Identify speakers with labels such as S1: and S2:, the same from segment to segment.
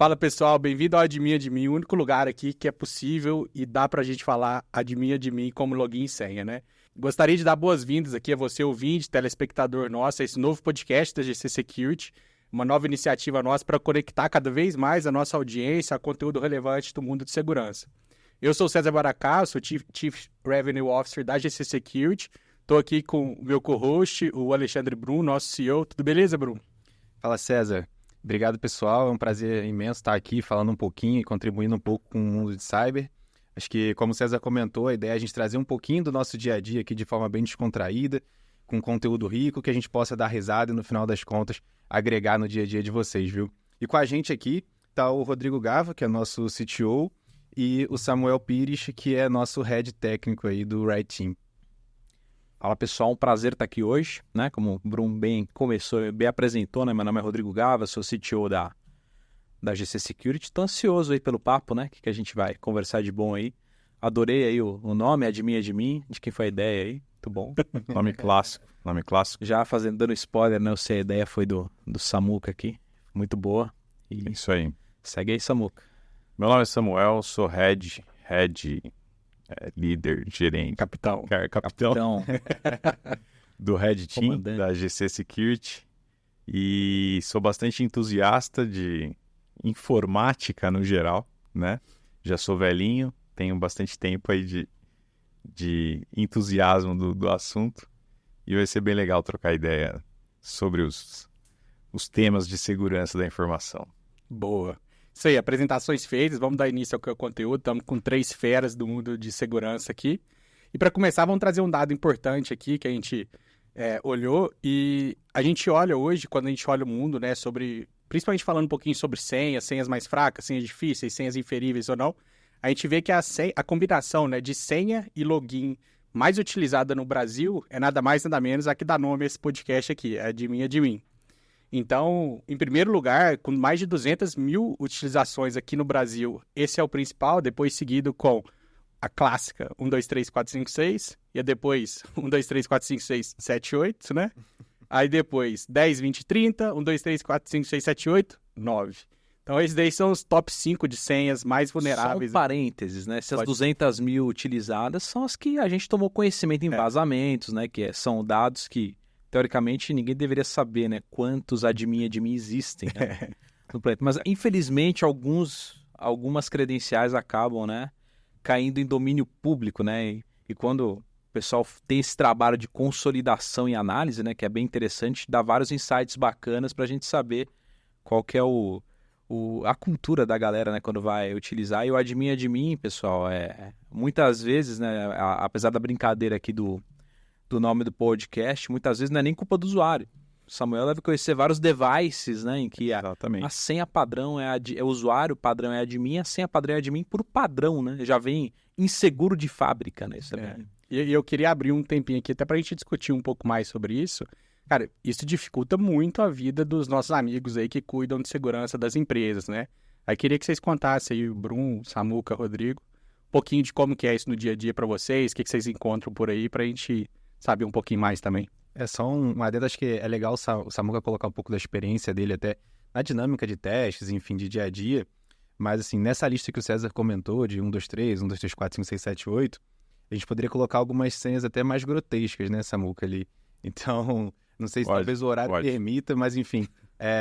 S1: Fala pessoal, bem-vindo ao Admin, o único lugar aqui que é possível e dá pra gente falar Admin como login e senha, né? Gostaria de dar boas-vindas aqui a você, ouvinte, telespectador nosso, a esse novo podcast da GC Security, uma nova iniciativa nossa para conectar cada vez mais a nossa audiência a conteúdo relevante do mundo de segurança. Eu sou o César Baracá, sou Chief Revenue Officer da GC Security, estou aqui com o meu co-host, o Alexandre Brum, nosso CEO. Tudo beleza, Brum?
S2: Fala, César. Obrigado, pessoal. É um prazer imenso estar aqui falando um pouquinho e contribuindo um pouco com o mundo de cyber. Acho que, como o César comentou, a ideia é a gente trazer um pouquinho do nosso dia a dia aqui de forma bem descontraída, com conteúdo rico, que a gente possa dar risada e, no final das contas, agregar no dia a dia de vocês, viu? E com a gente aqui está o Rodrigo Gava, que é nosso CTO, e o Samuel Pires, que é nosso head técnico aí do Right Team.
S3: Fala pessoal, um prazer estar aqui hoje, né? Como o Brum bem apresentou, né? Meu nome é Rodrigo Gava, sou CTO da GC Security. Estou ansioso aí pelo papo, né? Que a gente vai conversar de bom aí. Adorei aí o nome, Admin, de quem foi a ideia aí, muito bom.
S4: Nome clássico.
S3: Já dando spoiler, né? Eu sei, a ideia foi do Samuca aqui, muito boa. E
S4: É isso aí.
S3: segue aí, Samuca.
S4: Meu nome é Samuel, sou head, líder, gerente,
S3: Capitão.
S4: do Red Team,
S3: Comandante.
S4: da GC Security, e sou bastante entusiasta de informática no geral, né? Já sou velhinho, tenho bastante tempo aí de entusiasmo do assunto, e vai ser bem legal trocar ideia sobre os temas de segurança da informação.
S1: Boa. Isso aí, apresentações feitas, vamos dar início ao conteúdo, estamos com 3 feras do mundo de segurança aqui. E para começar, vamos trazer um dado importante aqui que a gente olhou e a gente olha hoje, quando a gente olha o mundo, né, principalmente falando um pouquinho sobre senhas mais fracas, senhas difíceis, senhas inferíveis ou não, a gente vê que a combinação, né, de senha e login mais utilizada no Brasil é nada mais nada menos a que dá nome a esse podcast aqui, é Admin. Então, em primeiro lugar, com mais de 200 mil utilizações aqui no Brasil, esse é o principal, depois seguido com a clássica 1, 2, 3, 4, 5, 6, e depois 1, 2, 3, 4, 5, 6, 7, 8, né? Aí depois 10, 20, 30, 1, 2, 3, 4, 5, 6, 7, 8, 9. Então, esses daí são os top 5 de senhas mais vulneráveis.
S3: Só um parênteses, né? Essas
S1: Pode.
S3: 200 mil utilizadas são as que a gente tomou conhecimento em vazamentos, né? Que são dados que, teoricamente, ninguém deveria saber, né? Quantos admin existem, né? No planeta. Mas, infelizmente, algumas credenciais acabam, né? Caindo em domínio público, né? E quando o pessoal tem esse trabalho de consolidação e análise, né? Que é bem interessante, dá vários insights bacanas para a gente saber qual que é a cultura da galera, né, quando vai utilizar. E o admin, pessoal, muitas vezes, né, apesar da brincadeira aqui do nome do podcast, muitas vezes não é nem culpa do usuário. O Samuel deve conhecer vários devices, né, em que a senha padrão é usuário, padrão é admin, a senha padrão é admin por padrão, né, já vem inseguro de fábrica, né, isso
S1: E eu queria abrir um tempinho aqui até para a gente discutir um pouco mais sobre isso. Cara, isso dificulta muito a vida dos nossos amigos aí que cuidam de segurança das empresas, né? Aí queria que vocês contassem aí, o Brum, Samuca, Rodrigo, um pouquinho de como que é isso no dia a dia para vocês, o que vocês encontram por aí, para a gente saber um pouquinho mais também.
S2: É só um adendo, acho que é legal o Samuca colocar um pouco da experiência dele até na dinâmica de testes, enfim, de dia a dia. Mas, assim, nessa lista que o César comentou, de 1, 2, 3, 1, 2, 3, 4, 5, 6, 7, 8, a gente poderia colocar algumas senhas até mais grotescas, né, Samuca, ali. Então, não sei se talvez o horário permita, mas, enfim,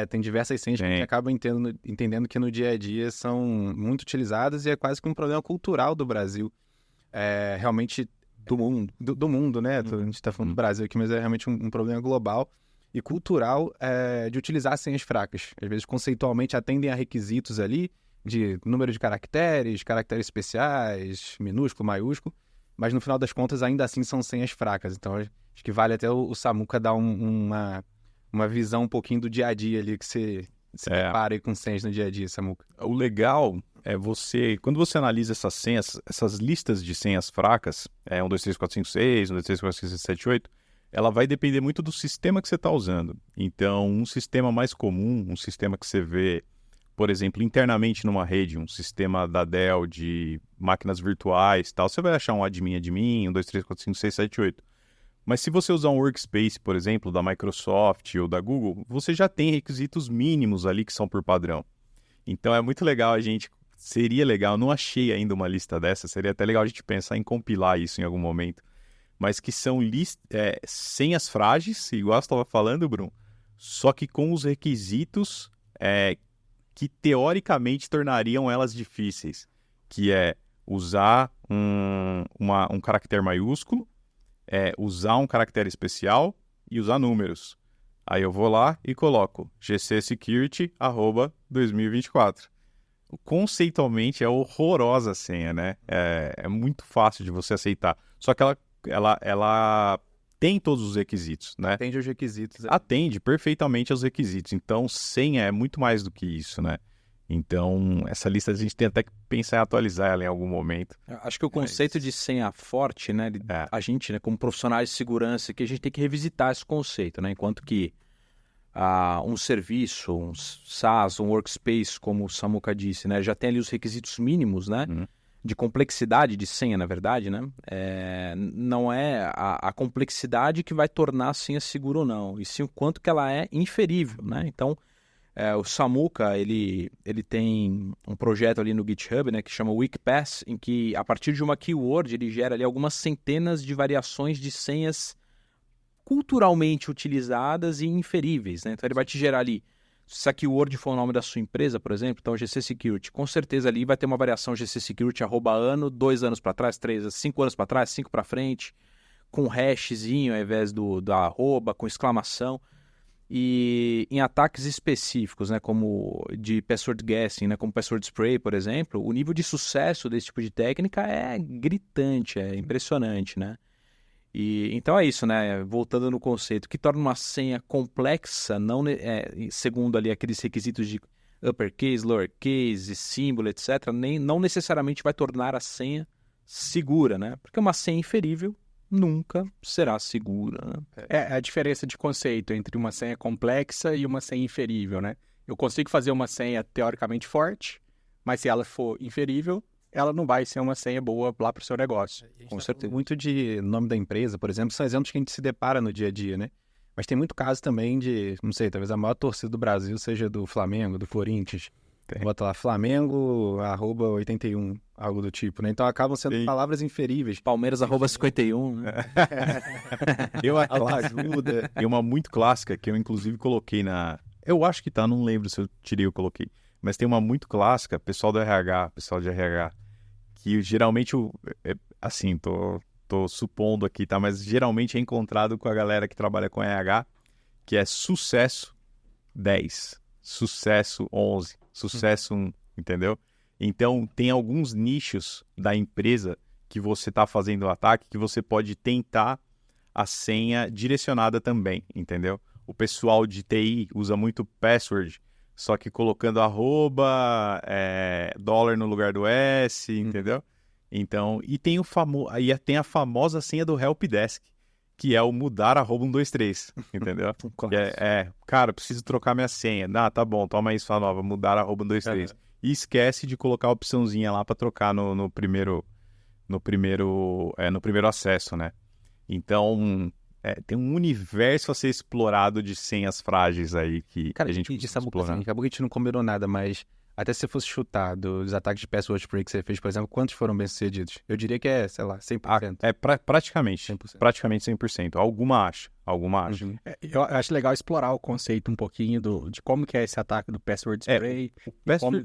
S2: tem diversas senhas que a gente acaba entendendo que no dia a dia são muito utilizadas e é quase que um problema cultural do Brasil. Realmente... Do mundo, né? A gente está falando do Brasil aqui, mas é realmente um problema global e cultural de utilizar senhas fracas. Às vezes, conceitualmente, atendem a requisitos ali de número de caracteres especiais, minúsculo, maiúsculo, mas no final das contas, ainda assim, são senhas fracas. Então, acho que vale até o Samuca dar uma visão um pouquinho do dia a dia ali que você depara aí com senhas no dia a dia, Samuca.
S4: O legal é quando você analisa essas senhas, essas listas de senhas fracas, 1, 2, 3, 4, 5, 6, 1, 2, 3, 4, 5, 6, 7, 8, ela vai depender muito do sistema que você está usando. Então, um sistema mais comum, um sistema que você vê, por exemplo, internamente numa rede, um sistema da Dell de máquinas virtuais e tal, você vai achar um admin, 1, 2, 3, 4, 5, 6, 7, 8. Mas se você usar um workspace, por exemplo, da Microsoft ou da Google, você já tem requisitos mínimos ali que são por padrão. Então é muito legal seria legal, não achei ainda uma lista dessa, seria até legal a gente pensar em compilar isso em algum momento, mas que são senhas frágeis, igual você estava falando, Bruno, só que com os requisitos que teoricamente tornariam elas difíceis, que é usar um caractere maiúsculo, usar um caractere especial e usar números. Aí eu vou lá e coloco gcsecurity@2024. Conceitualmente é horrorosa a senha, né? É muito fácil de você aceitar. Só que ela tem todos os requisitos, né?
S2: Atende aos requisitos.
S4: Atende perfeitamente aos requisitos. Então, senha é muito mais do que isso, né? Então, essa lista a gente tem até que pensar em atualizar ela em algum momento.
S3: Acho que o conceito de senha forte, né? A gente, né, como profissionais de segurança, que a gente tem que revisitar esse conceito, né? Enquanto que um serviço, um SaaS, um workspace, como o Samuca disse, né? Já tem ali os requisitos mínimos, né? De complexidade de senha, na verdade, né? Não é a complexidade que vai tornar a senha segura ou não, e sim o quanto que ela é inferível, né? Então, o Samuca, ele tem um projeto ali no GitHub, né, que chama WeakPass, em que, a partir de uma keyword, ele gera ali algumas centenas de variações de senhas culturalmente utilizadas e inferíveis, né? Então, ele vai te gerar ali, se a keyword for o nome da sua empresa, por exemplo, então GC Security, com certeza ali vai ter uma variação GC Security @ano, 2 anos para trás, 3, 5 anos para trás, 5 para frente, com hashzinho ao invés da arroba, com exclamação. E em ataques específicos, né, como de password guessing, né, como password spray, por exemplo, o nível de sucesso desse tipo de técnica é gritante, é impressionante, né? E então é isso, né? Voltando no conceito, que torna uma senha complexa, não segundo ali aqueles requisitos de uppercase, lowercase, símbolo, etc., não necessariamente vai tornar a senha segura, né? Porque uma senha inferível nunca será segura, né?
S1: É a diferença de conceito entre uma senha complexa e uma senha inferível, né? Eu consigo fazer uma senha teoricamente forte, mas se ela for inferível, ela não vai ser uma senha boa lá para o seu negócio.
S2: Com certeza. Muito de nome da empresa, por exemplo, são exemplos que a gente se depara no dia a dia, né? Mas tem muito caso também de, não sei, talvez a maior torcida do Brasil seja do Flamengo, do Corinthians. Bota lá, Flamengo, @81, algo do tipo, né? Então acabam sendo palavras inferíveis.
S3: Palmeiras, @51, né?
S2: Ajuda.
S4: E uma muito clássica, que eu inclusive coloquei eu acho que tá, não lembro se eu tirei ou coloquei. Mas tem uma muito clássica, pessoal de RH, que geralmente, assim, tô supondo aqui, tá? Mas geralmente é encontrado com a galera que trabalha com RH, que é sucesso 10, sucesso 11, sucesso 1, entendeu? Então, tem alguns nichos da empresa que você está fazendo o ataque que você pode tentar a senha direcionada também, entendeu? O pessoal de TI usa muito password, só que colocando arroba, dólar no lugar do S, entendeu? Então, e tem tem a famosa senha do helpdesk, que é o mudar @123, entendeu? Cara, preciso trocar minha senha. Tá bom, toma aí sua nova, mudar @123. E esquece de colocar a opçãozinha lá para trocar no primeiro acesso, né? Então, tem um universo a ser explorado de senhas frágeis aí que a gente precisa explorar.
S2: Assim, acabou que a gente não combinou nada, mas até se você fosse chutar dos ataques de password spray que você fez, por exemplo, quantos foram bem-sucedidos? Eu diria que sei lá, 100%.
S4: Praticamente 100%. Praticamente 100%. Alguma acha.
S1: Eu acho legal explorar o conceito um pouquinho de como que é esse ataque do password spray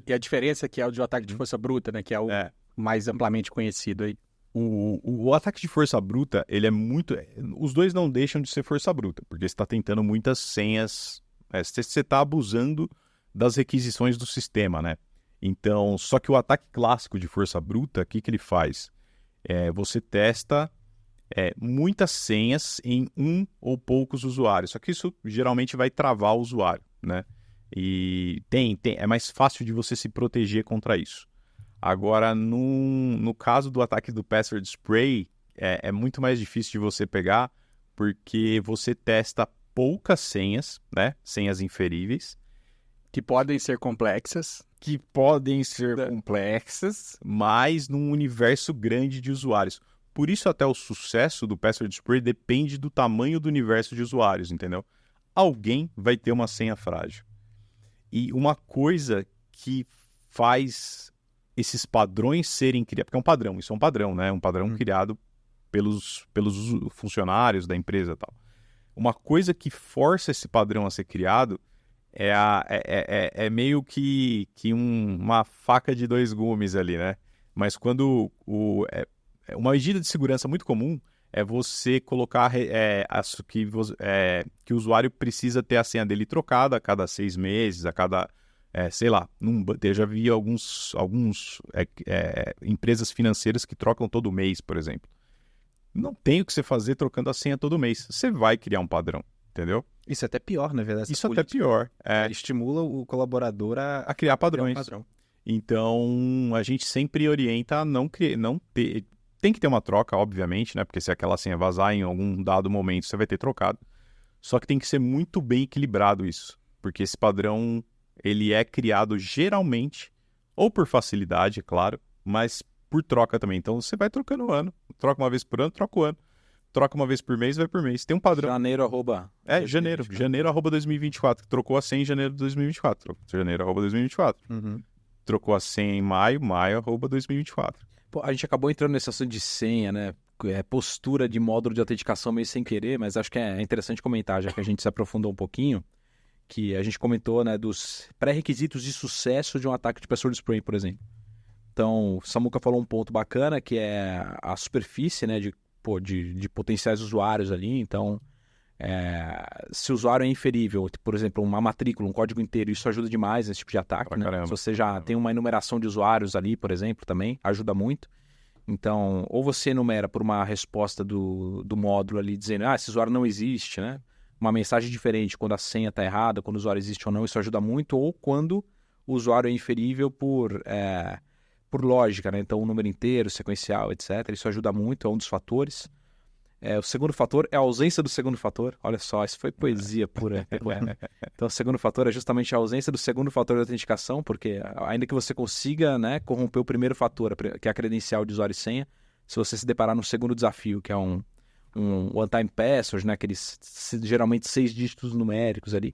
S1: e a diferença que é o de ataque de força bruta, né? Que é o mais amplamente conhecido aí.
S4: O ataque de força bruta, ele é muito... Os dois não deixam de ser força bruta, porque você está tentando muitas senhas... Você está abusando das requisições do sistema, né? Então, só que o ataque clássico de força bruta, o que ele faz? Você testa muitas senhas em um ou poucos usuários, só que isso geralmente vai travar o usuário, né? E é mais fácil de você se proteger contra isso. Agora, no caso do ataque do password spray, é muito mais difícil de você pegar, porque você testa poucas senhas, né? Senhas inferíveis,
S1: que podem ser complexas,
S4: mas num universo grande de usuários. Por isso até o sucesso do password spray depende do tamanho do universo de usuários, entendeu? Alguém vai ter uma senha frágil. E uma coisa que faz esses padrões serem criados, porque é um padrão, isso é um padrão, né? Um padrão criado pelos funcionários da empresa e tal. Uma coisa que força esse padrão a ser criado é meio que uma faca de dois gumes ali, né? Mas quando uma medida de segurança muito comum é você colocar que o usuário precisa ter a senha dele trocada a cada 6 meses, a cada, sei lá, eu já vi alguns empresas financeiras que trocam todo mês, por exemplo. Não tem o que você fazer trocando a senha todo mês. Você vai criar um padrão, entendeu?
S2: Isso é até pior, na verdade.
S4: Isso até pior.
S2: Estimula o colaborador a
S4: criar padrões.
S2: Criar um padrão.
S4: Então, a gente sempre orienta a não ter... Tem que ter uma troca, obviamente, né? Porque se aquela senha vazar em algum dado momento, você vai ter trocado. Só que tem que ser muito bem equilibrado isso. Porque esse padrão, ele é criado geralmente, ou por facilidade, é claro, mas por troca também. Então, você vai trocando o ano. Troca uma vez por ano, troca o ano. Troca uma vez por mês, vai por mês. Tem um padrão.
S3: Janeiro, arroba...
S4: Janeiro, arroba 2024. Trocou a senha em janeiro de 2024. Janeiro, arroba 2024. Trocou a senha em maio, arroba 2024.
S3: Pô, a gente acabou entrando nesse assunto de senha, né? Postura de módulo de autenticação meio sem querer, mas acho que é interessante comentar, já que a gente se aprofundou um pouquinho, que a gente comentou, né, dos pré-requisitos de sucesso de um ataque de password spray, por exemplo. Então, o Samuca falou um ponto bacana, que é a superfície, né, de potenciais usuários ali. Então, se o usuário é inferível, por exemplo, uma matrícula, um código inteiro, isso ajuda demais nesse tipo de ataque, né? Se você já tem uma enumeração de usuários ali, por exemplo, também ajuda muito. Então, ou você enumera por uma resposta do módulo ali, dizendo, esse usuário não existe, né? Uma mensagem diferente quando a senha está errada, quando o usuário existe ou não, isso ajuda muito. Ou quando o usuário é inferível por lógica, né? Então, o número inteiro, sequencial, etc. Isso ajuda muito, é um dos fatores. O segundo fator é a ausência do segundo fator. Olha só, isso foi poesia pura. Então, o segundo fator é justamente a ausência do segundo fator de autenticação, porque ainda que você consiga, né, corromper o primeiro fator, que é a credencial de usuário e senha, se você se deparar no segundo desafio, que é um one-time password, né, aqueles geralmente 6 dígitos numéricos ali,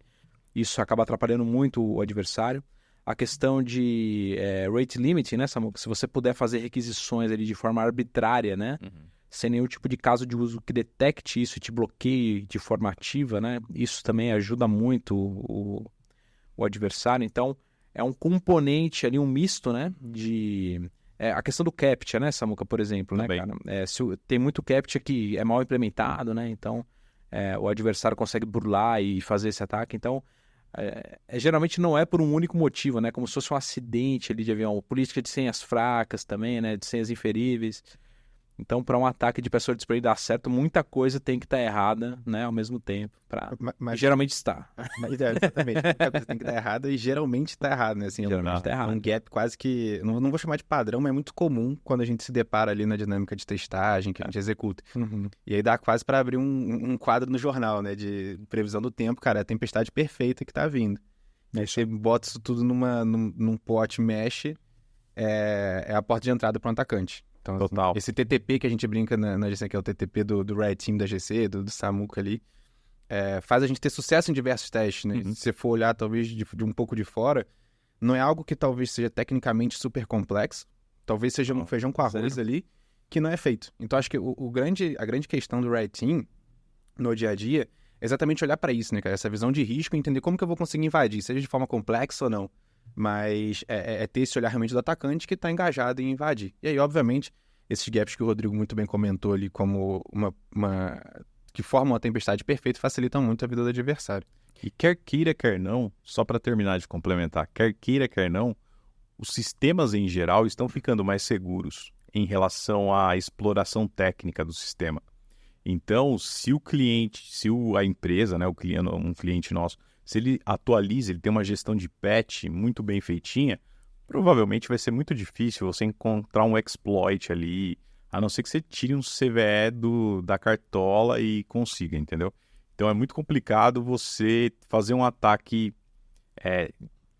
S3: isso acaba atrapalhando muito o adversário. A questão de rate limit, né, Samuca? Se você puder fazer requisições ali de forma arbitrária, né? Sem nenhum tipo de caso de uso que detecte isso e te bloqueie de forma ativa, né? Isso também ajuda muito o adversário. Então, é um componente ali, um misto, né? A questão do CAPTCHA, né, Samuca, por exemplo, né, cara? Tem muito CAPTCHA que é mal implementado, né? Então, o adversário consegue burlar e fazer esse ataque. Então, geralmente não é por um único motivo, né? Como se fosse um acidente ali de avião. Política de senhas fracas também, né? De senhas inferíveis. Então, para um ataque de password spray dar certo, muita coisa tem que estar errada, né, ao mesmo tempo. Mas geralmente está.
S2: Exatamente. Muita coisa tem que estar errada e geralmente está errado, né? Assim,
S3: geralmente está errado.
S2: É um gap quase que... Não vou chamar de padrão, mas é muito comum quando a gente se depara ali na dinâmica de testagem que a gente executa. E aí dá quase para abrir um quadro no jornal, né? De previsão do tempo. Cara, é a tempestade perfeita que está vindo. Aí você bota isso tudo num pote mesh, é a porta de entrada para um atacante. Então,
S4: total.
S2: Esse TTP que a gente brinca na GC, que é o TTP do Red Team da GC, do Samuca ali, faz a gente ter sucesso em diversos testes, né? Se você for olhar, talvez, de um pouco de fora, não é algo que talvez seja tecnicamente super complexo, talvez seja um feijão com arroz ali, que não é feito. Então, acho que a grande questão do Red Team, no dia a dia, é exatamente olhar para isso, né, cara? Essa visão de risco e entender como que eu vou conseguir invadir, seja de forma complexa ou não. Mas ter esse olhar realmente do atacante que está engajado em invadir. E aí, obviamente, esses gaps que o Rodrigo muito bem comentou ali como que formam uma tempestade perfeita facilitam muito a vida do adversário.
S4: E quer queira, quer não, só para terminar de complementar, quer queira, quer não, os sistemas em geral estão ficando mais seguros em relação à exploração técnica do sistema. Então, se a empresa, né, um cliente nosso, se ele atualiza, ele tem uma gestão de patch muito bem feitinha, provavelmente vai ser muito difícil você encontrar um exploit ali, a não ser que você tire um CVE da cartola e consiga, entendeu? Então é muito complicado você fazer um ataque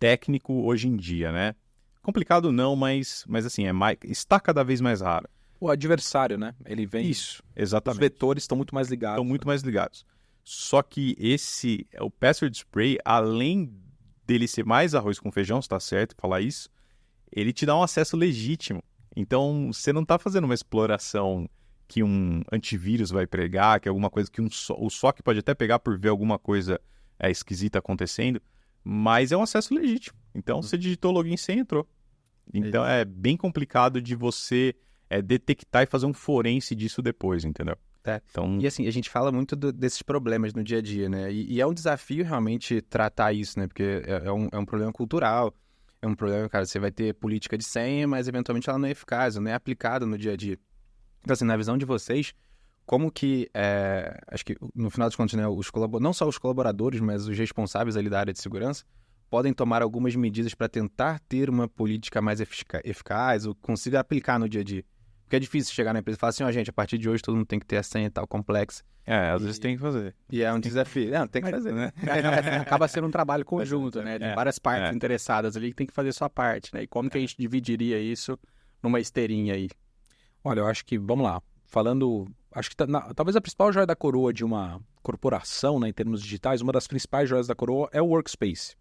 S4: técnico hoje em dia, né? Complicado não, mas assim, está cada vez mais raro.
S3: O adversário, né? Ele vem...
S4: Isso, exatamente.
S3: Os vetores estão muito mais ligados.
S4: Estão muito mais ligados. Só que o password spray, além dele ser mais arroz com feijão, está certo falar isso, ele te dá um acesso legítimo. Então, você não está fazendo uma exploração que um antivírus vai pegar, que é alguma coisa que o SOC pode até pegar por ver alguma coisa esquisita acontecendo, mas é um acesso legítimo. Então, você digitou login e senha, entrou. Então, é bem complicado de você detectar e fazer um forense disso depois, entendeu? Então...
S2: E assim, a gente fala muito desses problemas no dia a dia, né? E é um desafio realmente tratar isso, né? Porque é um problema cultural, é um problema, cara, você vai ter política de senha, mas eventualmente ela não é eficaz, não é aplicada no dia a dia. Então assim, na visão de vocês, como que, acho que no final dos contos, né, não só os colaboradores, mas os responsáveis ali da área de segurança, podem tomar algumas medidas para tentar ter uma política mais eficaz ou consiga aplicar no dia a dia? Porque é difícil chegar na empresa e falar assim, gente, a partir de hoje todo mundo tem que ter a senha e tal, complexa.
S4: às vezes tem que fazer.
S2: E é um desafio. Não, tem que fazer, né?
S1: Acaba sendo um trabalho conjunto, né? De várias partes interessadas ali que tem que fazer sua parte, né? E como que a gente dividiria isso numa esteirinha aí?
S3: Olha, eu acho que, vamos lá, falando, acho que talvez a principal joia da coroa de uma corporação, né, em termos digitais, uma das principais joias da coroa é o Workspace.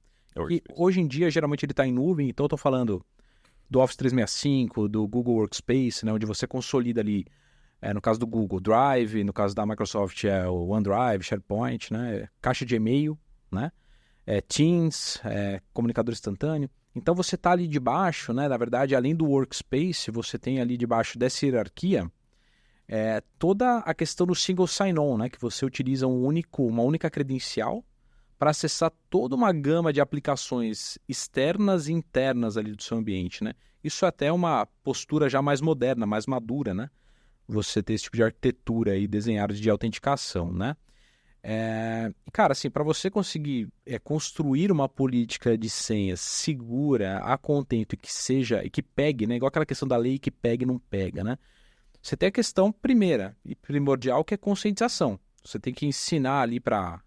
S3: E hoje em dia, geralmente ele está em nuvem, então eu estou falando do Office 365, do Google Workspace, né, onde você consolida ali, no caso do Google Drive, no caso da Microsoft é o OneDrive, SharePoint, né, caixa de e-mail, né, Teams, comunicador instantâneo. Então você está ali debaixo, né, na verdade, além do Workspace, você tem ali debaixo dessa hierarquia toda a questão do single sign-on, né, que você utiliza uma única credencial para acessar toda uma gama de aplicações externas e internas ali do seu ambiente, né? Isso até é uma postura já mais moderna, mais madura, né? Você ter esse tipo de arquitetura aí desenhada de autenticação, né? Cara, assim, para você conseguir construir uma política de senhas segura, a contento e que pegue, né? Igual aquela questão da lei que pega e não pega, né? Você tem a questão primeira e primordial que é conscientização. Você tem que ensinar ali para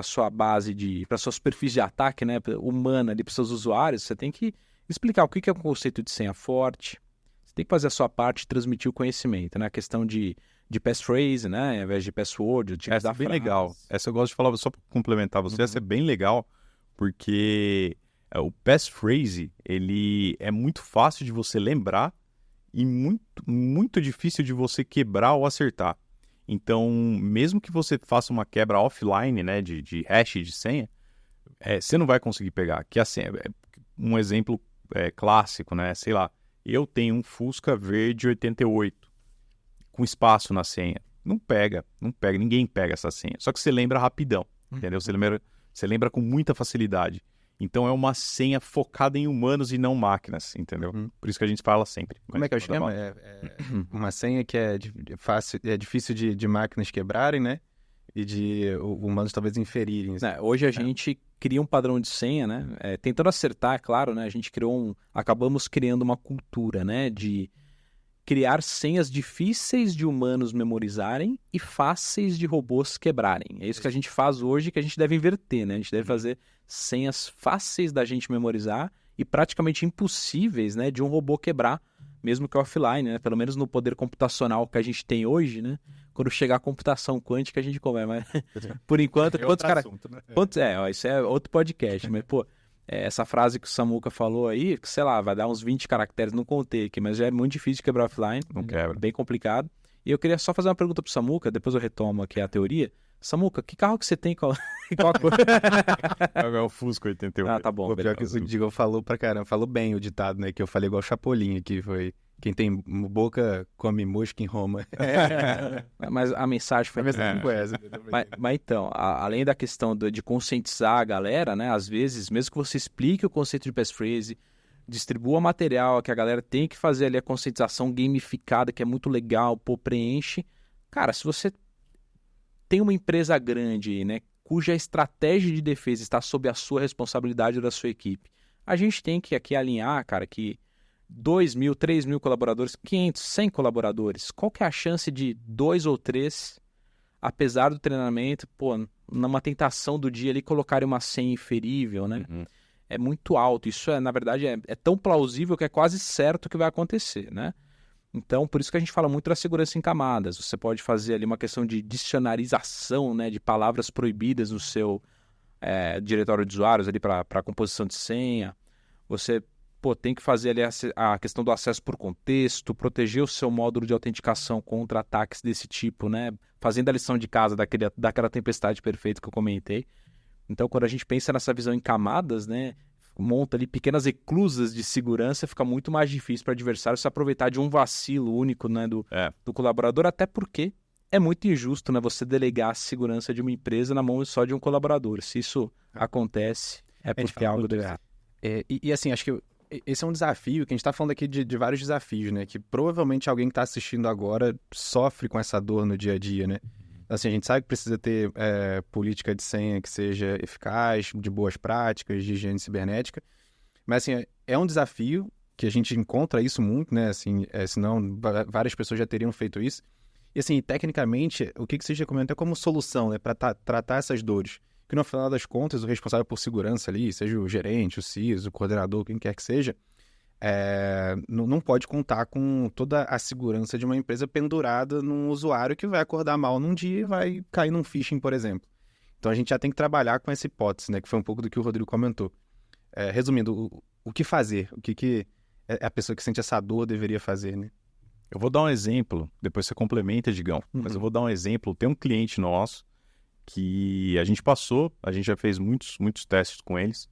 S3: sua base para sua superfície de ataque, né, humana ali para seus usuários, você tem que explicar o que é um conceito de senha forte. Você tem que fazer a sua parte e transmitir o conhecimento, né? A questão de passphrase, né, ao invés de password, o tipo
S4: Essa é bem legal. Essa eu gosto de falar, só para complementar você, essa é bem legal, porque o passphrase, ele é muito fácil de você lembrar e muito, muito difícil de você quebrar ou acertar. Então, mesmo que você faça uma quebra offline, né, de hash de senha, você não vai conseguir pegar. Que a senha, um exemplo clássico, né, sei lá, eu tenho um Fusca verde 88 com espaço na senha. Não pega, ninguém pega essa senha. Só que você lembra rapidão, entendeu? Você lembra com muita facilidade. Então é uma senha focada em humanos e não máquinas, entendeu? Por isso que a gente fala sempre.
S2: Como é que é o esquema? Uma senha que é difícil de máquinas quebrarem, né? E de humanos talvez inferirem.
S3: Hoje a gente cria um padrão de senha, né? Tentando acertar, claro, né? A gente acabamos criando uma cultura, né? De criar senhas difíceis de humanos memorizarem e fáceis de robôs quebrarem. É isso que a gente faz hoje, que a gente deve inverter, né? A gente deve fazer senhas fáceis da gente memorizar e praticamente impossíveis, né, de um robô quebrar, mesmo que offline, né? Pelo menos no poder computacional que a gente tem hoje, né? Quando chegar a computação quântica, a gente conversa. Mas, por enquanto, isso é outro podcast, mas, pô, essa frase que o Samuca falou aí, que sei lá, vai dar uns 20 caracteres, não contei aqui, mas já é muito difícil de quebrar offline.
S4: Não quebra.
S3: Bem complicado. E eu queria só fazer uma pergunta pro Samuca, depois eu retomo aqui a teoria. Samuca, que carro que você tem? Qual a cor?
S4: É o Fusca 88.
S3: Ah, tá bom.
S2: O pior que o Digão falou pra caramba, falou bem o ditado, né? Que eu falei igual o Chapolin aqui, foi... Quem tem boca come mosca em Roma.
S3: Mas a mensagem foi... Mas então, além da questão de conscientizar a galera, né? Às vezes, mesmo que você explique o conceito de passphrase, distribua material, que a galera tem que fazer ali a conscientização gamificada, que é muito legal, pô, preenche. Cara, se você tem uma empresa grande, né? Cuja estratégia de defesa está sob a sua responsabilidade ou da sua equipe, a gente tem que aqui alinhar, cara, que 2.000, 3.000 colaboradores, 500, 100 colaboradores, qual que é a chance de 2 ou 3, apesar do treinamento, pô, numa tentação do dia ali, colocarem uma senha inferível, né? É muito alto. Isso, na verdade, é tão plausível que é quase certo que vai acontecer, né? Então, por isso que a gente fala muito da segurança em camadas. Você pode fazer ali uma questão de dicionarização, né, de palavras proibidas no seu diretório de usuários ali para composição de senha. Você tem que fazer ali a questão do acesso por contexto, proteger o seu módulo de autenticação contra ataques desse tipo, né? Fazendo a lição de casa daquela tempestade perfeita que eu comentei. Então, quando a gente pensa nessa visão em camadas, né? Monta ali pequenas eclusas de segurança, fica muito mais difícil para o adversário se aproveitar de um vacilo único, né, do colaborador, até porque é muito injusto, né, você delegar a segurança de uma empresa na mão só de um colaborador. Se isso acontece, é porque algo deu errado.
S2: E assim, acho que esse é um desafio, que a gente está falando aqui de vários desafios, né? Que provavelmente alguém que está assistindo agora sofre com essa dor no dia a dia, né? Assim, a gente sabe que precisa ter política de senha que seja eficaz, de boas práticas, de higiene cibernética, mas assim, é um desafio que a gente encontra isso muito, né? Assim, senão várias pessoas já teriam feito isso. E assim, tecnicamente, o que vocês recomendam é como solução, né? Para tratar essas dores. Que no final das contas, o responsável por segurança ali, seja o gerente, o CISO, o coordenador, quem quer que seja, não pode contar com toda a segurança de uma empresa pendurada num usuário que vai acordar mal num dia e vai cair num phishing, por exemplo. Então a gente já tem que trabalhar com essa hipótese, né? Que foi um pouco do que o Rodrigo comentou. Resumindo, o que fazer? O que a pessoa que sente essa dor deveria fazer, né?
S4: Eu vou dar um exemplo, depois você complementa, Digão. Mas eu vou dar um exemplo. Tem um cliente nosso que a gente já fez muitos testes com eles,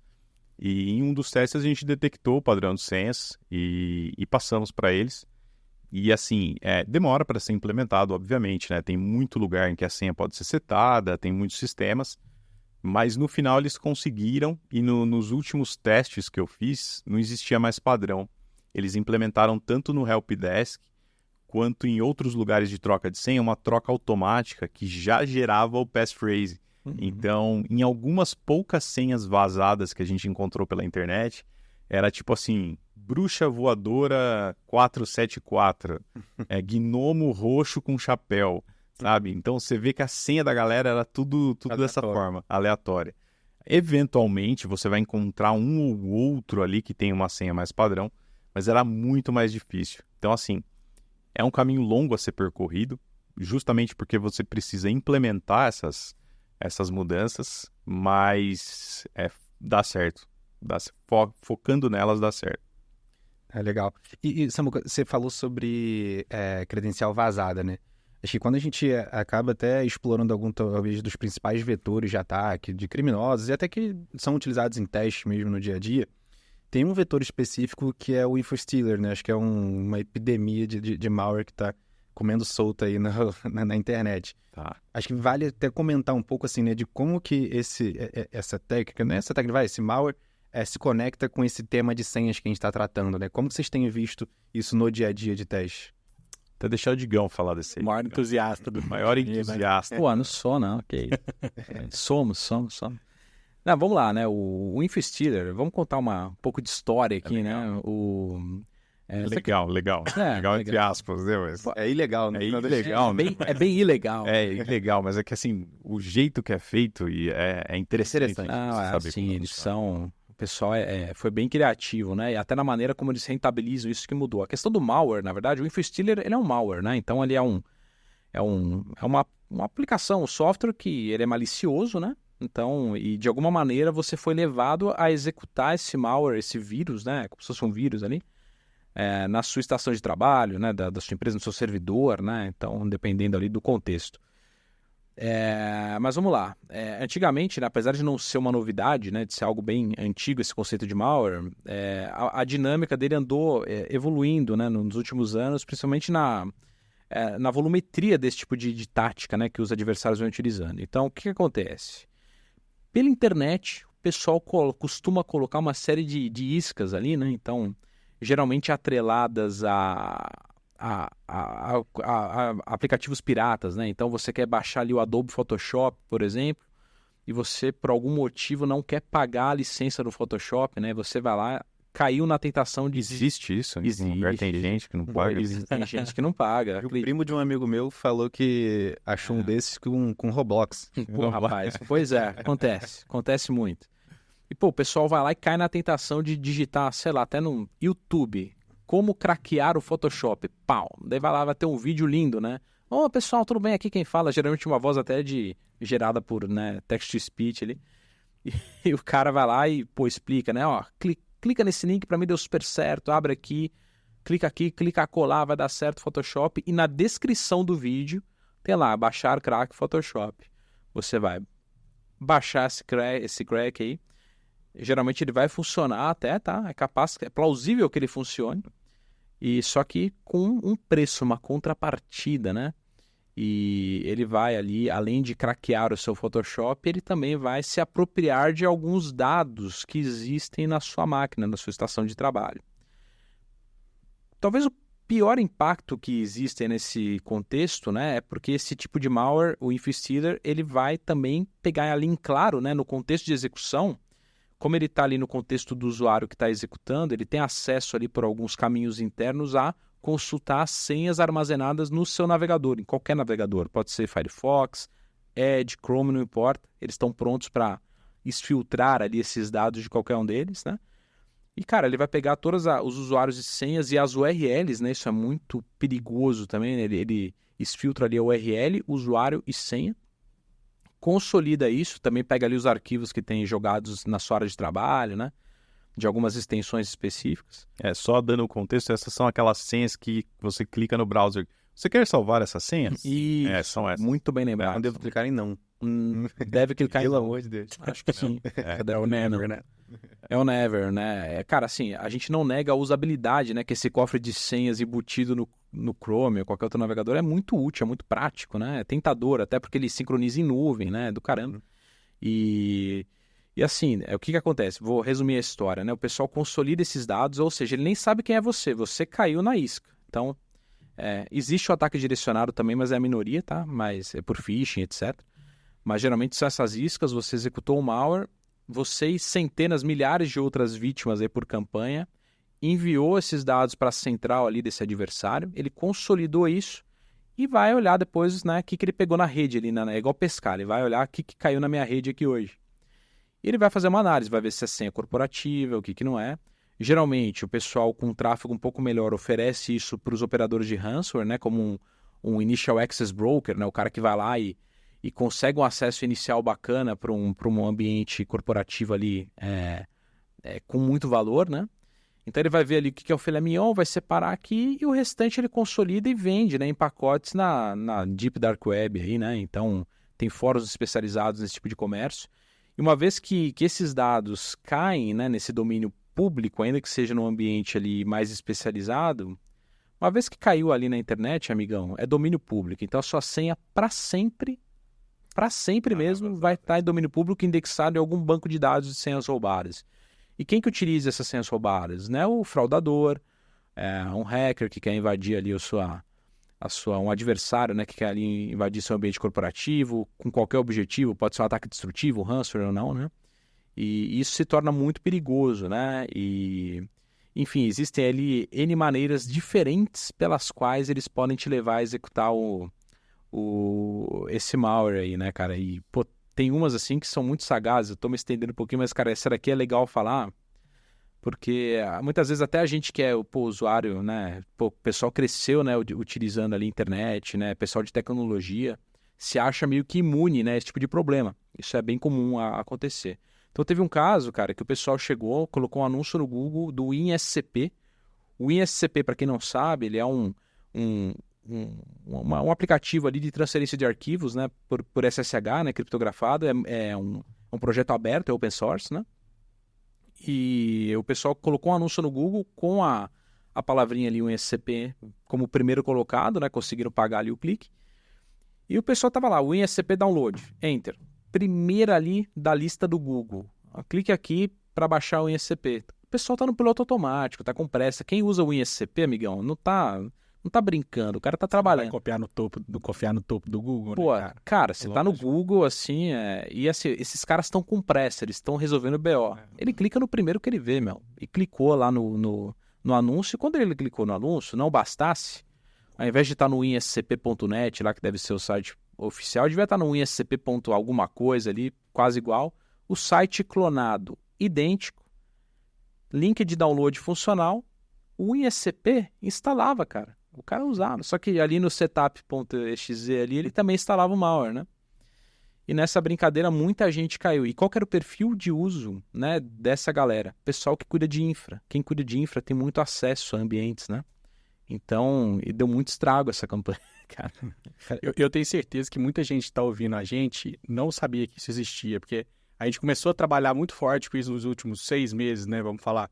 S4: e em um dos testes a gente detectou o padrão de senhas e passamos para eles. E assim, demora para ser implementado, obviamente, né? Tem muito lugar em que a senha pode ser setada, tem muitos sistemas, mas no final eles conseguiram, e nos últimos testes que eu fiz, não existia mais padrão. Eles implementaram tanto no helpdesk, quanto em outros lugares de troca de senha, uma troca automática que já gerava o passphrase. Então, em algumas poucas senhas vazadas que a gente encontrou pela internet, era tipo assim, bruxa voadora 474, gnomo roxo com chapéu, sabe? Então, você vê que a senha da galera era tudo dessa forma, aleatória. Eventualmente, você vai encontrar um ou outro ali que tem uma senha mais padrão, mas era muito mais difícil. Então, assim, é um caminho longo a ser percorrido, justamente porque você precisa implementar essas mudanças, mas dá certo. Focando nelas, dá certo.
S2: Legal. E Samuca, você falou sobre credencial vazada, né? Acho que quando a gente acaba até explorando algum, talvez, dos principais vetores de ataque, de criminosos, e até que são utilizados em testes mesmo no dia a dia, tem um vetor específico que é o infostealer, né? Acho que é uma epidemia de malware que está comendo solta aí na internet.
S4: Tá.
S2: Acho que vale até comentar um pouco assim, né? De como que essa técnica, não é essa técnica, esse malware se conecta com esse tema de senhas que a gente está tratando, né? Como que vocês têm visto isso no dia a dia de teste?
S4: Até deixar o Digão falar desse aí.
S1: O maior entusiasta do
S4: maior entusiasta.
S3: Pô, não sou, não, ok. Somos. Não, vamos lá, né? O infostealer, vamos contar um pouco de história aqui, né?
S4: Legal. Legal entre aspas, né? Mas
S2: é ilegal, né?
S4: É ilegal, né?
S3: É bem ilegal.
S4: É ilegal, mas é que assim, o jeito que é feito é interessante.
S3: Não, sim, eles são... O pessoal foi bem criativo, né? E até na maneira como eles rentabilizam isso que mudou. A questão do malware, na verdade, o infostealer, ele é um malware, né? Então, ele é uma aplicação, um software que ele é malicioso, né? Então, e de alguma maneira você foi levado a executar esse malware, esse vírus, né? Como se fosse um vírus ali, na sua estação de trabalho, né? Da sua empresa, no seu servidor, né? Então, dependendo ali do contexto. Mas vamos lá. Antigamente, né, apesar de não ser uma novidade, né, de ser algo bem antigo esse conceito de malware, a dinâmica dele andou evoluindo, né, nos últimos anos, principalmente na volumetria desse tipo de tática, né, que os adversários vão utilizando. Então, o que acontece? Pela internet, o pessoal costuma colocar uma série de iscas ali, né? Então, geralmente atreladas a aplicativos piratas, né? Então você quer baixar ali o Adobe Photoshop, por exemplo, e você por algum motivo não quer pagar a licença do Photoshop, né? Você vai lá, caiu na tentação de...
S4: Existe isso?
S3: Existe.
S4: Tem gente que não paga?
S3: Tem gente que não paga.
S2: O primo de um amigo meu falou que achou um desses com Roblox.
S3: Pô, rapaz, pois acontece muito. E pô, o pessoal vai lá e cai na tentação de digitar, sei lá, até no YouTube... Como craquear o Photoshop. Pau. Daí vai ter um vídeo lindo, né? Ô, pessoal, tudo bem? Aqui quem fala, geralmente uma voz até gerada por, né, text-to-speech ali. E o cara vai lá e, pô, explica, né? Ó, clica nesse link, para mim deu super certo, abre aqui, clica acolá, vai dar certo Photoshop. E na descrição do vídeo tem lá, baixar crack Photoshop. Você vai baixar esse crack aí. Geralmente ele vai funcionar até, tá? É plausível que ele funcione. E só que com um preço, uma contrapartida, né? E ele vai ali, além de craquear o seu Photoshop, ele também vai se apropriar de alguns dados que existem na sua máquina, na sua estação de trabalho. Talvez o pior impacto que existe nesse contexto, né, é porque esse tipo de malware, o InfoStealer, ele vai também pegar ali em claro, né, no contexto de execução, como ele está ali no contexto do usuário que está executando, ele tem acesso ali por alguns caminhos internos a consultar as senhas armazenadas no seu navegador, em qualquer navegador. Pode ser Firefox, Edge, Chrome, não importa. Eles estão prontos para exfiltrar ali esses dados de qualquer um deles, né? E, cara, ele vai pegar todos os usuários e senhas e as URLs, né? Isso é muito perigoso também, né? Ele exfiltra ali a URL, usuário e senha. Consolida isso, também pega ali os arquivos que tem jogados na sua área de trabalho, né? De algumas extensões específicas.
S4: Só dando o contexto, essas são aquelas senhas que você clica no browser. Você quer salvar essas senhas? São essas.
S3: Muito bem lembrado.
S2: Não devo clicar em não.
S3: Deve clicar em
S2: Pelo
S3: não.
S2: amor de Deus.
S3: Acho que sim. É o Never, né? É o Never, né? Cara, assim, a gente não nega a usabilidade, né? Que esse cofre de senhas embutido no Chrome ou qualquer outro navegador é muito útil, é muito prático, né? É tentador, até porque ele sincroniza em nuvem, né? Do caramba. E assim, o que acontece? Vou resumir a história, né? O pessoal consolida esses dados, ou seja, ele nem sabe quem é você caiu na isca. Então, existe o ataque direcionado também, mas é a minoria, tá? Mas é por phishing, etc. Mas geralmente são essas iscas, você executou o malware, você e centenas, milhares de outras vítimas aí por campanha, enviou esses dados para a central ali desse adversário, ele consolidou isso e vai olhar depois, né, o que ele pegou na rede ali, né? É igual pescar, ele vai olhar o que caiu na minha rede aqui hoje. E ele vai fazer uma análise, vai ver se é senha corporativa, o que não é. Geralmente, o pessoal com tráfego um pouco melhor oferece isso para os operadores de ransomware, né, como um Initial Access Broker, né, o cara que vai lá e consegue um acesso inicial bacana para um ambiente corporativo ali com muito valor, né? Então ele vai ver ali o que é o filé mignon, vai separar aqui e o restante ele consolida e vende, né, em pacotes na Deep Dark Web aí, né? Então tem fóruns especializados nesse tipo de comércio. E uma vez que esses dados caem, né, nesse domínio público, ainda que seja num ambiente ali mais especializado, uma vez que caiu ali na internet, amigão, é domínio público. Então a sua senha para sempre mesmo, vai estar em domínio público indexado em algum banco de dados de senhas roubadas. E quem que utiliza essas senhas roubadas? Né? O fraudador, um hacker que quer invadir ali um adversário, né, que quer ali invadir seu ambiente corporativo com qualquer objetivo, pode ser um ataque destrutivo, ransomware ou não, né? E isso se torna muito perigoso, né? E, enfim, existem ali N maneiras diferentes pelas quais eles podem te levar a executar esse malware aí, né, cara? E, pô, tem umas assim que são muito sagazes, eu tô me estendendo um pouquinho, mas, cara, essa daqui é legal falar, porque muitas vezes até a gente que é o usuário, né, o pessoal cresceu, né, utilizando ali a internet, né, pessoal de tecnologia, se acha meio que imune, né, a esse tipo de problema. Isso é bem comum a acontecer. Então teve um caso, cara, que o pessoal chegou, colocou um anúncio no Google do WinSCP. O WinSCP, para quem não sabe, ele é um aplicativo ali de transferência de arquivos, né, por SSH, né, criptografado, é um projeto aberto, é open source, né, e o pessoal colocou um anúncio no Google com a palavrinha ali, um SCP, como primeiro colocado, né, conseguiram pagar ali o clique, e o pessoal tava lá, o WinSCP download, enter, primeira ali da lista do Google, clique aqui para baixar o WinSCP. O pessoal tá no piloto automático, tá com pressa, quem usa o WinSCP, amigão, não tá brincando, o cara tá trabalhando.
S1: Vai confiar no topo do Google,
S3: pô,
S1: né,
S3: cara, você tá no Google, assim, e assim, esses caras estão com pressa, eles estão resolvendo o BO. Ele clica no primeiro que ele vê, meu, e clicou lá no anúncio, quando ele clicou no anúncio, não bastasse, ao invés de estar no inscp.net, lá que deve ser o site oficial, devia estar no inscp. Alguma coisa ali, quase igual, o site clonado, idêntico, link de download funcional, o ISCP instalava, cara. O cara usava, só que ali no setup.exe ali ele também instalava o malware, né? E nessa brincadeira muita gente caiu. E qual que era o perfil de uso, né, dessa galera? Pessoal que cuida de infra. Quem cuida de infra tem muito acesso a ambientes, né? Então, e deu muito estrago essa campanha, cara.
S1: Eu tenho certeza que muita gente que está ouvindo a gente não sabia que isso existia, porque a gente começou a trabalhar muito forte com isso nos últimos 6 meses, né? Vamos falar.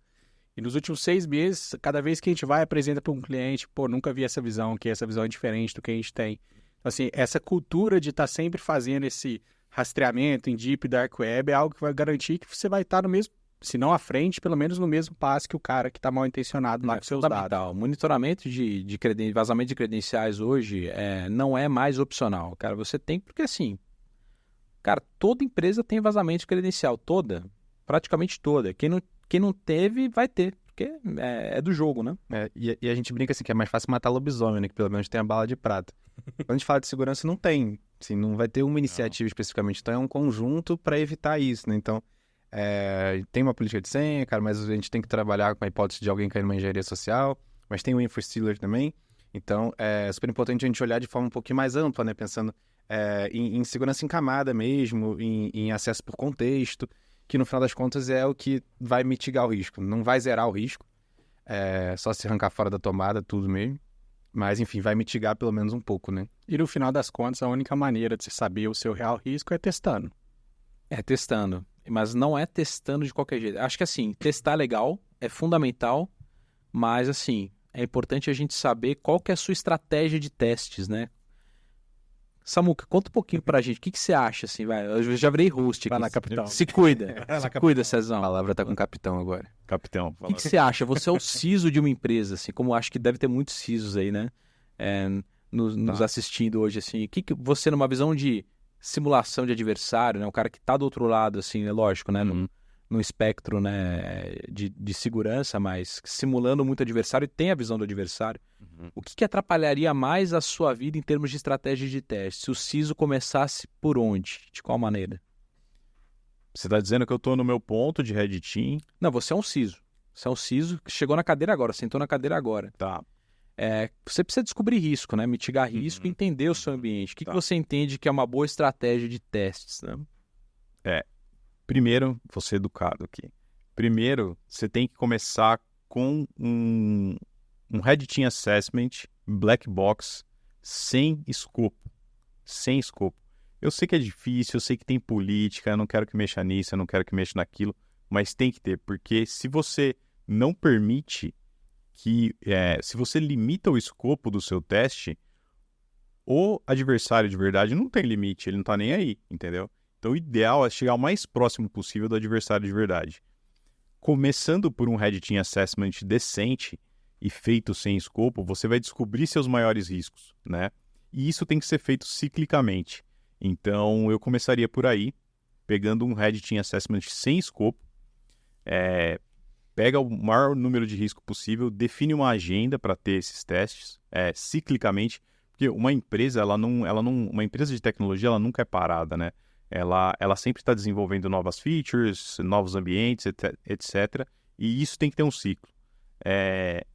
S1: E nos últimos 6 meses, cada vez que a gente vai e apresenta para um cliente, pô, nunca vi essa visão, que essa visão é diferente do que a gente tem. Então, assim, essa cultura de estar sempre fazendo esse rastreamento em Deep Dark Web é algo que vai garantir que você vai estar no mesmo, se não à frente, pelo menos no mesmo passo que o cara que está mal intencionado lá com seus dados.
S3: Monitoramento de vazamento de credenciais hoje não é mais opcional. Cara, você tem, porque assim, cara, toda empresa tem vazamento de credencial, toda, praticamente toda. Quem não teve, vai ter, porque é do jogo, né?
S2: E a gente brinca assim que é mais fácil matar lobisomem, né? Que pelo menos tem a bala de prata. Quando a gente fala de segurança, não tem. Assim, não vai ter uma iniciativa especificamente. Então é um conjunto para evitar isso, né? Então, tem uma política de senha, cara, mas a gente tem que trabalhar com a hipótese de alguém cair numa engenharia social, mas tem o InfoStealer também. Então, é super importante a gente olhar de forma um pouquinho mais ampla, né? Pensando em segurança em camada mesmo, em acesso por contexto, que no final das contas é o que vai mitigar o risco. Não vai zerar o risco, só se arrancar fora da tomada, tudo mesmo. Mas, enfim, vai mitigar pelo menos um pouco, né?
S1: E no final das contas, a única maneira de você saber o seu real risco é testando.
S3: Testando. Mas não é testando de qualquer jeito. Acho que assim, testar é legal, é fundamental, mas assim, é importante a gente saber qual que é a sua estratégia de testes, né? Samuca, conta um pouquinho pra gente. O que você acha, assim, vai? Eu já virei host aqui.
S1: Vai lá, capitão.
S3: Se cuida. Se cuida, Cezão.
S2: A palavra tá com o capitão agora.
S4: Capitão,
S3: O que você acha? Você é o CISO de uma empresa, assim, como acho que deve ter muitos CISOs aí, né? Nos assistindo hoje, assim. O que você, numa visão de simulação de adversário, né? O cara que tá do outro lado, assim, é lógico, né? No espectro, né? De segurança, mas simulando muito adversário e tem a visão do adversário. O que atrapalharia mais a sua vida em termos de estratégia de teste? Se o CISO começasse por onde? De qual maneira?
S4: Você está dizendo que eu estou no meu ponto de Red Team?
S3: Não, você é um CISO. Você é um CISO que chegou na cadeira agora, sentou na cadeira agora.
S4: Tá.
S3: Você precisa descobrir risco, né? Mitigar risco e entender o seu ambiente. O que você entende que é uma boa estratégia de testes, né?
S4: Primeiro, vou ser educado aqui. Primeiro, você tem que começar com um Red Team Assessment, black box, sem escopo. Sem escopo. Eu sei que é difícil, eu sei que tem política, eu não quero que mexa nisso, eu não quero que mexa naquilo, mas tem que ter, porque se você não permite se você limita o escopo do seu teste, o adversário de verdade não tem limite, ele não tá nem aí, entendeu? Então o ideal é chegar o mais próximo possível do adversário de verdade. Começando por um Red Team Assessment decente e feito sem escopo, você vai descobrir seus maiores riscos, né? E isso tem que ser feito ciclicamente. Então eu começaria por aí, pegando um Red Team Assessment sem escopo, pega o maior número de risco possível, define uma agenda para ter esses testes ciclicamente, porque uma empresa, uma empresa de tecnologia, ela nunca é parada, né? Ela sempre está desenvolvendo novas features, novos ambientes, etc. E isso tem que ter um ciclo.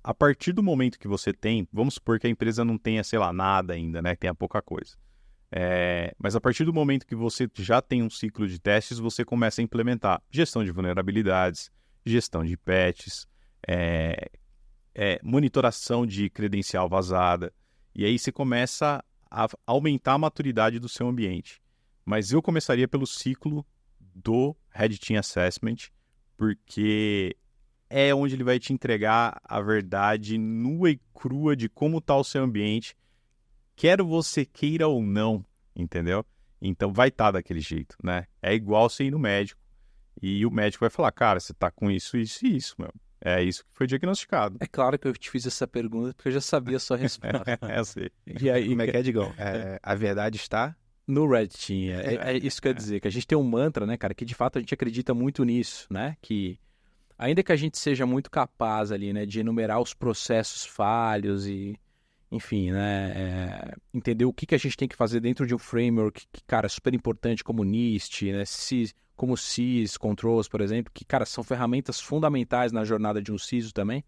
S4: A partir do momento que você tem, vamos supor que a empresa não tenha, sei lá, nada ainda, né? Tenha pouca coisa. Mas a partir do momento que você já tem um ciclo de testes, você começa a implementar gestão de vulnerabilidades, gestão de patches, monitoração de credencial vazada, e aí você começa a aumentar a maturidade do seu ambiente. Mas eu começaria pelo ciclo do Red Team Assessment, porque é onde ele vai te entregar a verdade nua e crua de como está o seu ambiente, quer você queira ou não, entendeu? Então vai estar daquele jeito, né? É igual você ir no médico, e o médico vai falar, cara, você tá com isso, isso e isso, meu. É isso que foi diagnosticado.
S3: É claro que eu te fiz essa pergunta porque eu já sabia a sua resposta.
S4: Sei.
S2: E aí, como é que é, Digão? A verdade está
S3: no Red Team. Isso quer dizer que a gente tem um mantra, né, cara, que de fato a gente acredita muito nisso, né? Que ainda que a gente seja muito capaz ali, né, de enumerar os processos falhos e, enfim, né, entender o que a gente tem que fazer dentro de um framework que, cara, é super importante como NIST, né, como SIS, Controls, por exemplo, que, cara, são ferramentas fundamentais na jornada de um CISO também.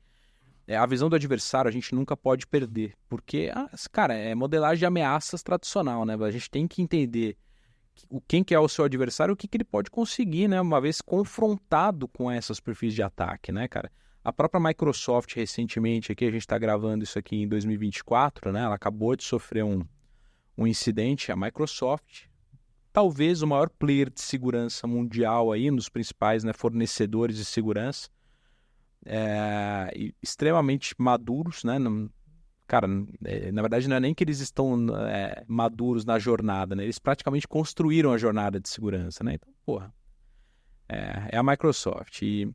S3: A visão do adversário a gente nunca pode perder, porque, cara, é modelagem de ameaças tradicional, né? A gente tem que entender quem que é o seu adversário, o que ele pode conseguir, né? Uma vez confrontado com essas perfis de ataque, né, cara? A própria Microsoft, recentemente, aqui a gente está gravando isso aqui em 2024, né? Ela acabou de sofrer um incidente. A Microsoft, talvez o maior player de segurança mundial aí, nos principais, né, fornecedores de segurança, extremamente maduros, né? Cara, na verdade não é nem que eles estão maduros na jornada, né? Eles praticamente construíram a jornada de segurança, né? Então, porra, é a Microsoft. E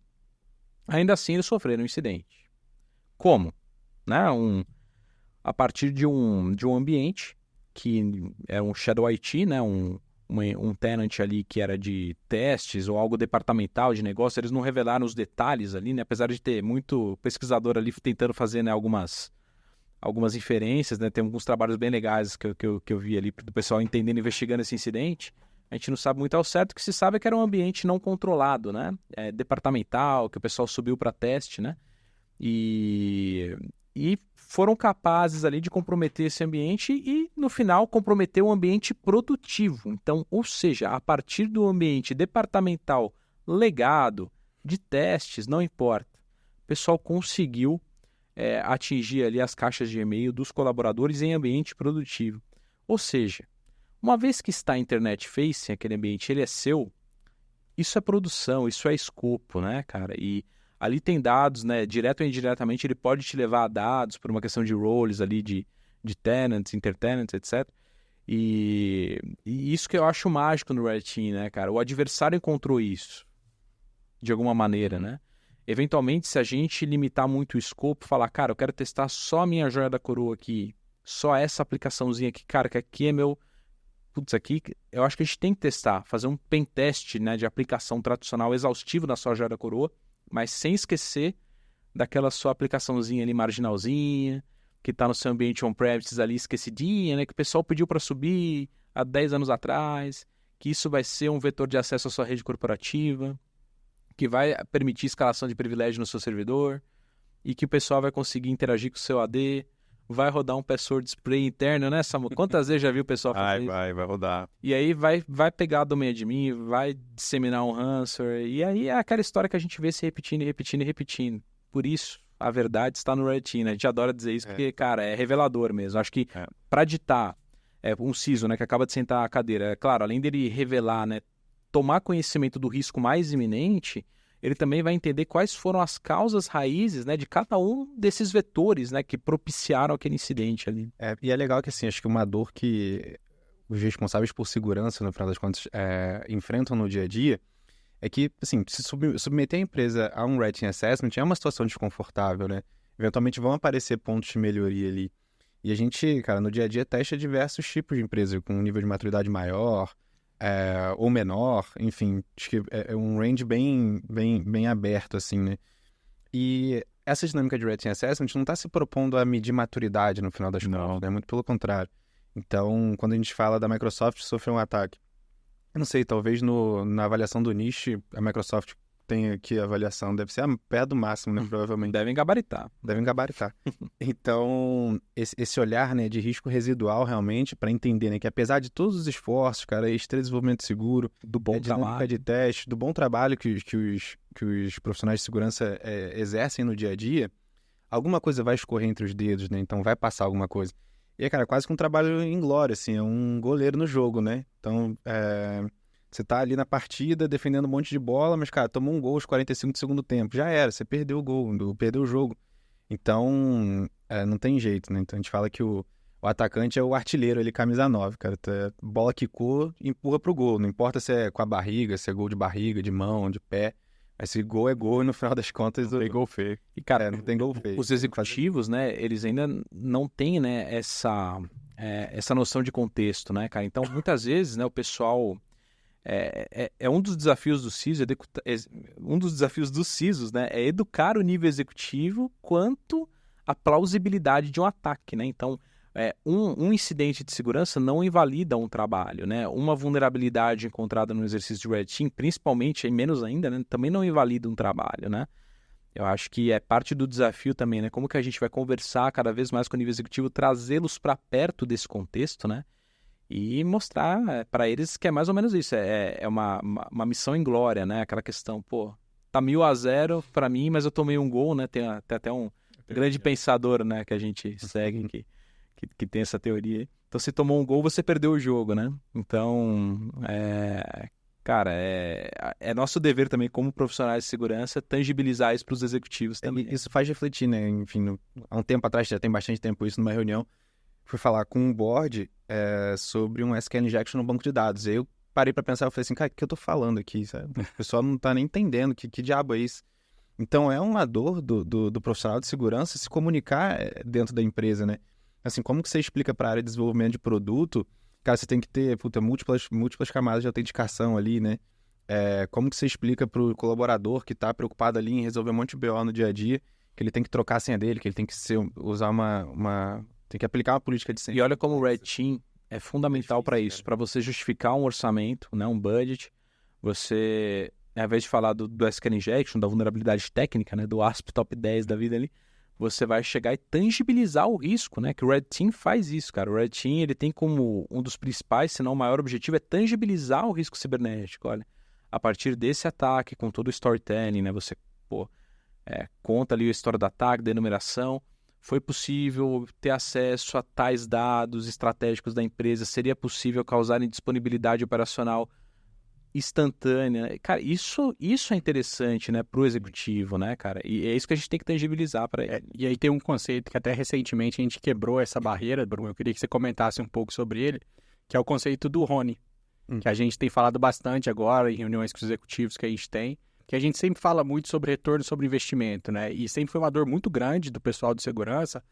S3: ainda assim eles sofreram um incidente. Como? Né? A partir de um ambiente que era um Shadow IT, né? Um tenant ali que era de testes ou algo departamental de negócio, eles não revelaram os detalhes ali, né? Apesar de ter muito pesquisador ali tentando fazer, né, algumas inferências, né? Tem alguns trabalhos bem legais que eu vi ali do pessoal entendendo, investigando esse incidente. A gente não sabe muito ao certo, o que se sabe é que era um ambiente não controlado, né? Departamental, que o pessoal subiu para teste, né? E foram capazes ali de comprometer esse ambiente e, no final, comprometer o ambiente produtivo. Então, ou seja, a partir do ambiente departamental legado, de testes, não importa, o pessoal conseguiu atingir ali as caixas de e-mail dos colaboradores em ambiente produtivo. Ou seja, uma vez que está a internet facing, aquele ambiente, ele é seu, isso é produção, isso é escopo, né, cara? E ali tem dados, né, direto ou indiretamente, ele pode te levar a dados por uma questão de roles ali, de tenants, intertenants, etc. E isso que eu acho mágico no Red Team, né, cara? O adversário encontrou isso, de alguma maneira, né? Eventualmente, se a gente limitar muito o escopo, falar, cara, eu quero testar só a minha joia da coroa aqui, só essa aplicaçãozinha aqui, cara, que aqui é meu... Putz, aqui eu acho que a gente tem que testar, fazer um pen test, né, de aplicação tradicional exaustivo na sua joia da coroa, mas sem esquecer daquela sua aplicaçãozinha ali marginalzinha, que está no seu ambiente on-premises ali esquecidinha, né, que o pessoal pediu para subir há 10 anos atrás, que isso vai ser um vetor de acesso à sua rede corporativa, que vai permitir escalação de privilégio no seu servidor, e que o pessoal vai conseguir interagir com o seu AD, vai rodar um password spray interno, né, Samu? Quantas vezes já viu o pessoal fazer isso?
S4: Vai rodar.
S3: E aí vai pegar a domain admin, vai disseminar um ransomware, e aí é aquela história que a gente vê se repetindo e repetindo e repetindo. Por isso, a verdade está no Red Team, né? A gente adora dizer isso, porque, cara, é revelador mesmo. Acho que para ditar um CISO, né, que acaba de sentar a cadeira, é claro, além dele revelar, né, tomar conhecimento do risco mais iminente, ele também vai entender quais foram as causas raízes, né, de cada um desses vetores, né, que propiciaram aquele incidente ali.
S2: E é legal que, assim, acho que uma dor que os responsáveis por segurança, no final das contas, enfrentam no dia a dia, é que, assim, se submeter a empresa a um rating assessment é uma situação desconfortável, né? Eventualmente vão aparecer pontos de melhoria ali. E a gente, cara, no dia a dia testa diversos tipos de empresa, com um nível de maturidade maior, ou menor, enfim, acho que é um range bem aberto, assim, né? E essa dinâmica de rating assessment não está se propondo a medir maturidade no final das contas, né? Muito pelo contrário. Então, quando a gente fala da Microsoft sofrer um ataque, eu não sei, talvez na avaliação do niche, a Microsoft tenha aqui a avaliação, deve ser a pé do máximo, né? Provavelmente.
S3: Devem gabaritar.
S2: Então, esse olhar, né, de risco residual realmente, para entender, né, que apesar de todos os esforços, cara, desenvolvimento seguro,
S3: do bom trabalho
S2: de teste, do bom trabalho que os profissionais de segurança exercem no dia a dia, alguma coisa vai escorrer entre os dedos, né? Então vai passar alguma coisa. E, cara, quase que um trabalho inglório, assim, é um goleiro no jogo, né? Então, você tá ali na partida defendendo um monte de bola, mas, cara, tomou um gol aos 45 do segundo tempo. Já era, você perdeu o gol, perdeu o jogo. Então, não tem jeito, né? Então a gente fala que o atacante é o artilheiro, ele camisa 9, cara. Bola quicou, empurra pro gol. Não importa se é com a barriga, se é gol de barriga, de mão, de pé. Esse gol é gol e no final das contas...
S4: Não tem gol feio.
S3: E, cara,
S2: não tem gol feio.
S3: Os executivos, né, eles ainda não têm, né, essa noção de contexto, né, cara? Então, muitas vezes, né, o pessoal... um dos desafios do CISO, um dos desafios dos CISOs, né, é educar o nível executivo quanto à plausibilidade de um ataque, né? Então, um incidente de segurança não invalida um trabalho, né? Uma vulnerabilidade encontrada no exercício de Red Team, principalmente, e menos ainda, né, também não invalida um trabalho, né? Eu acho que é parte do desafio também, né? Como que a gente vai conversar cada vez mais com o nível executivo, trazê-los para perto desse contexto, né? E mostrar para eles que é mais ou menos isso, é uma missão em glória, né? Aquela questão, pô, tá 1.000-0 para mim, mas eu tomei um gol, né? Tem até um grande pensador, né, que a gente segue, que tem essa teoria aí. Então, se tomou um gol, você perdeu o jogo, né? Então, cara, é nosso dever também, como profissionais de segurança, tangibilizar isso para os executivos também.
S2: Isso faz refletir, né? Enfim, há um tempo atrás, já tem bastante tempo isso, numa reunião, fui falar com um board sobre um SQL injection no banco de dados. Aí eu parei para pensar, eu falei assim, cara, o que eu tô falando aqui, sabe? O pessoal não tá nem entendendo que diabo é isso. Então, é uma dor do profissional de segurança se comunicar dentro da empresa, né? Assim, como que você explica para a área de desenvolvimento de produto? Cara, você tem que ter múltiplas camadas de autenticação ali, né? Como que você explica para o colaborador que está preocupado ali em resolver um monte de BO no dia a dia, que ele tem que trocar a senha dele, que ele tem que usar tem que aplicar uma política de senha.
S3: E olha como o Red Team é fundamental para isso, para você justificar um orçamento, né, um budget, você, ao invés de falar do SQL Injection, da vulnerabilidade técnica, né, do ASP Top 10 da vida ali, você vai chegar e tangibilizar o risco, né? Que o Red Team faz isso, cara. O Red Team, ele tem como um dos principais, se não o maior objetivo, é tangibilizar o risco cibernético. Olha, a partir desse ataque, com todo o storytelling, né? Você, conta ali a história do ataque, da enumeração. Foi possível ter acesso a tais dados estratégicos da empresa? Seria possível causar indisponibilidade operacional instantânea? Cara, isso é interessante, né, pro executivo, né, cara? E é isso que a gente tem que tangibilizar para ele.
S1: E aí tem um conceito que até recentemente a gente quebrou essa barreira, Bruno. Eu queria que você comentasse um pouco sobre ele, que é o conceito do RONI, que a gente tem falado bastante agora em reuniões com os executivos que a gente tem, que a gente sempre fala muito sobre retorno sobre investimento, né? E sempre foi uma dor muito grande do pessoal de segurança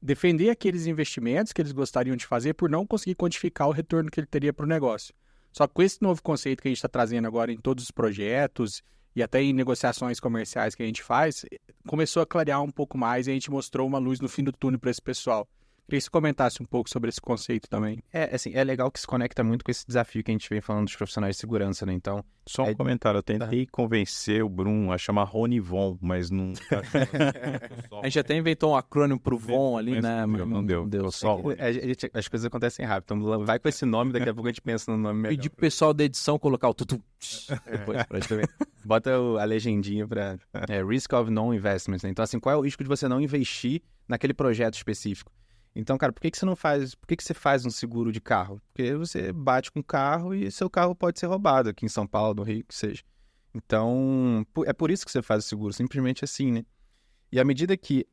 S1: defender aqueles investimentos que eles gostariam de fazer por não conseguir quantificar o retorno que ele teria para o negócio. Só que com esse novo conceito que a gente está trazendo agora em todos os projetos e até em negociações comerciais que a gente faz, começou a clarear um pouco mais e a gente mostrou uma luz no fim do túnel para esse pessoal. Queria que você comentasse um pouco sobre esse conceito também.
S2: Assim, é legal que se conecta muito com esse desafio que a gente vem falando dos profissionais de segurança, né? Então,
S4: só um comentário, eu tentei convencer o Bruno a chamar Rony Von, mas não...
S3: A gente até inventou um acrônimo pro Von ali, né?
S4: Não deu. Só
S2: as coisas acontecem rápido, então vai com esse nome, daqui a pouco a gente pensa no nome melhor.
S3: Pedir pro pessoal da edição colocar o tutu.
S2: Depois, praticamente. Bota a legendinha para Risk of Non-Investments, né? Então, assim, qual é o risco de você não investir naquele projeto específico? Então, cara, por que você faz um seguro de carro? Porque você bate com o carro e seu carro pode ser roubado aqui em São Paulo, no Rio, que seja. Então, é por isso que você faz o seguro, simplesmente assim, né? E à medida que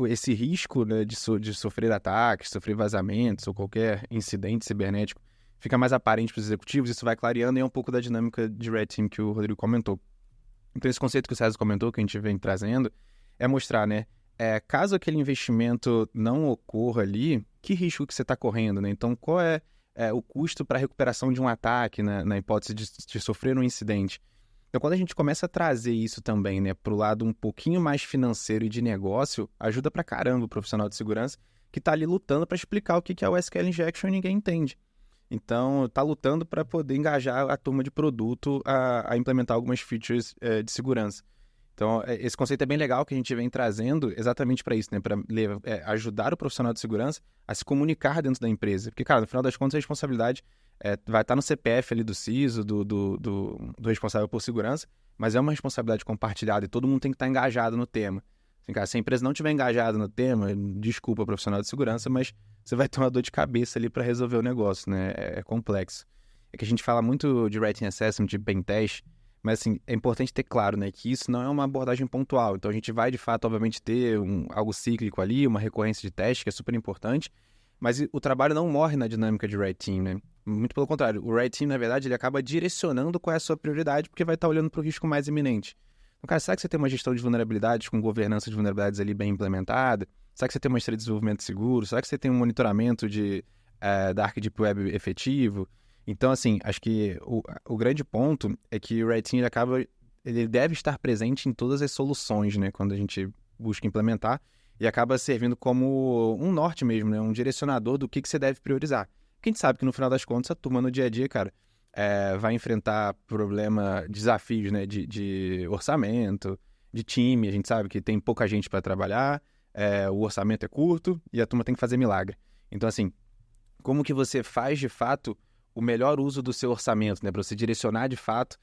S2: esse risco, né, de sofrer ataques, sofrer vazamentos ou qualquer incidente cibernético fica mais aparente para os executivos, isso vai clareando e é um pouco da dinâmica de Red Team que o Rodrigo comentou. Então, esse conceito que o César comentou, que a gente vem trazendo, é mostrar, né? Caso aquele investimento não ocorra ali, que risco que você está correndo, né? Então, qual é o custo para a recuperação de um ataque, né, na hipótese de sofrer um incidente? Então, quando a gente começa a trazer isso também, né, para o lado um pouquinho mais financeiro e de negócio, ajuda pra caramba o profissional de segurança que está ali lutando para explicar o que é o SQL Injection e ninguém entende. Então, está lutando para poder engajar a turma de produto a implementar algumas features de segurança. Então, esse conceito é bem legal que a gente vem trazendo exatamente para isso, né? Para ajudar o profissional de segurança a se comunicar dentro da empresa. Porque, cara, no final das contas, a responsabilidade vai estar no CPF ali do CISO, do responsável por segurança, mas é uma responsabilidade compartilhada e todo mundo tem que estar engajado no tema. Assim, cara, se a empresa não estiver engajada no tema, desculpa, profissional de segurança, mas você vai ter uma dor de cabeça ali para resolver o negócio, né? É complexo. É que a gente fala muito de Rating Assessment, de Pentest, mas, assim, é importante ter claro, né, que isso não é uma abordagem pontual. Então, a gente vai, de fato, obviamente, ter algo cíclico ali, uma recorrência de teste, que é super importante, mas o trabalho não morre na dinâmica de Red Team, né? Muito pelo contrário. O Red Team, na verdade, ele acaba direcionando qual é a sua prioridade, porque vai estar olhando para o risco mais iminente. Então, cara, será que você tem uma gestão de vulnerabilidades com governança de vulnerabilidades ali bem implementada? Será que você tem uma estratégia de desenvolvimento seguro? Será que você tem um monitoramento da Dark Deep Web efetivo? Então, assim, acho que o grande ponto é que o Red Team ele deve estar presente em todas as soluções, né? Quando a gente busca implementar, e acaba servindo como um norte mesmo, né? Um direcionador do que você deve priorizar. Porque a gente sabe que, no final das contas, a turma no dia a dia, cara, vai enfrentar desafios, né? De orçamento, de time. A gente sabe que tem pouca gente para trabalhar, o orçamento é curto e a turma tem que fazer milagre. Então, assim, como que você faz, de fato, o melhor uso do seu orçamento, né? Para você direcionar, de fato,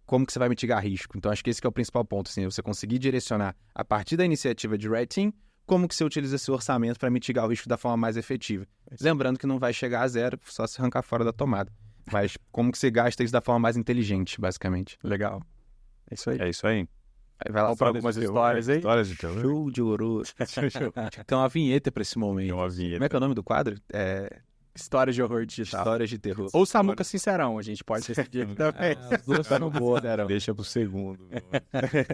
S2: como que você vai mitigar risco. Então, acho que esse que é o principal ponto, assim, você conseguir direcionar, a partir da iniciativa de Red Team, como que você utiliza seu orçamento para mitigar o risco da forma mais efetiva. Lembrando que não vai chegar a zero, só se arrancar fora da tomada. Mas como que você gasta isso da forma mais inteligente, basicamente.
S1: Legal. É isso aí.
S4: É isso aí.
S2: Aí vai lá
S1: Vamos para algumas histórias aí.
S4: Histórias de terror.
S2: Show de ouro.
S3: Tem uma vinheta pra esse momento.
S4: Tem uma
S2: Como
S4: vinheta.
S2: é que é o nome do quadro?
S1: Histórias de horror digital.
S2: Histórias de terror.
S1: Ou Samuca Sincerão, a gente pode decidir aqui também.
S3: As duas são boas.
S4: Deixa pro segundo.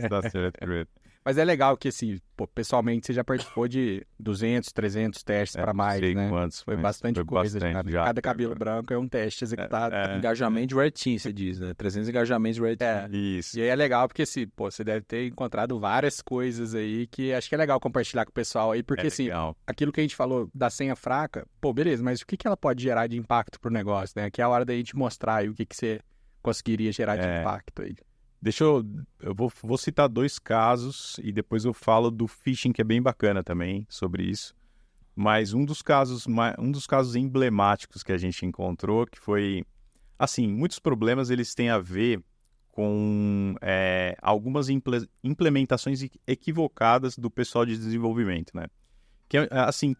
S4: Tá certo, Red.
S1: Mas é legal que, assim, pô, pessoalmente você já participou de 200, 300 testes para mais,
S4: sei
S1: né?
S4: quantos,
S1: Foi
S4: mas
S1: bastante
S4: foi
S1: coisa.
S4: bastante
S1: Cada
S4: já.
S1: cabelo branco é um teste executado.
S3: Engajamento de Red Team, você diz, né? 300 engajamentos de Red Team.
S4: Isso.
S1: E aí é legal porque, assim, pô, você deve ter encontrado várias coisas aí que acho que é legal compartilhar com o pessoal aí, porque, assim,
S4: legal.
S1: aquilo que a gente falou da senha fraca, pô, beleza, mas o que ela pode gerar de impacto pro negócio, né? Que é a hora da gente mostrar aí o que você conseguiria gerar de impacto aí.
S4: Eu vou citar 2 casos e depois eu falo do phishing, que é bem bacana também sobre isso. Mas um dos casos emblemáticos que a gente encontrou, que foi, assim, muitos problemas eles têm a ver com algumas implementações equivocadas do pessoal de desenvolvimento, né? Que, assim,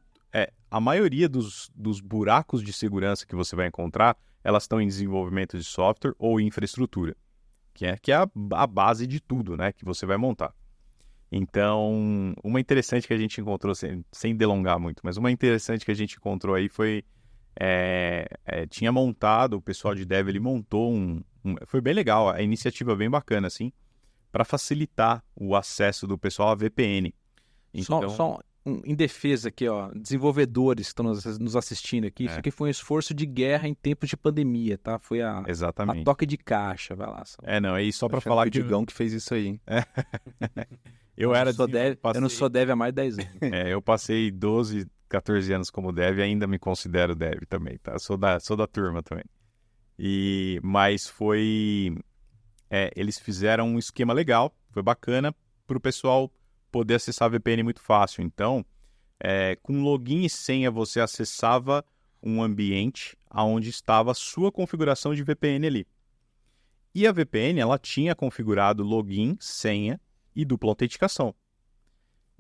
S4: a maioria dos buracos de segurança que você vai encontrar, elas estão em desenvolvimento de software ou infraestrutura, que é a base de tudo, né, que você vai montar. Então, uma interessante que a gente encontrou, sem delongar muito, mas uma interessante que a gente encontrou aí foi, tinha montado, o pessoal de dev, ele montou foi bem legal, a iniciativa bem bacana, assim, para facilitar o acesso do pessoal à VPN. Então,
S3: Só em defesa aqui, ó, desenvolvedores que estão nos assistindo aqui, isso aqui foi um esforço de guerra em tempos de pandemia, tá? Foi a
S4: exatamente.
S3: toque de caixa, vai lá.
S4: Não, e só para
S2: Achando
S4: falar
S2: que o
S4: que
S2: Digão que fez isso aí, hein?
S3: Eu não sou dev há mais de 10 anos.
S4: Eu passei 12, 14 anos como dev e ainda me considero dev também, tá? Sou da turma também. Mas foi... eles fizeram um esquema legal, foi bacana para o pessoal poder acessar a VPN muito fácil. Então, com login e senha, você acessava um ambiente onde estava a sua configuração de VPN ali. E a VPN, ela tinha configurado login, senha e dupla autenticação.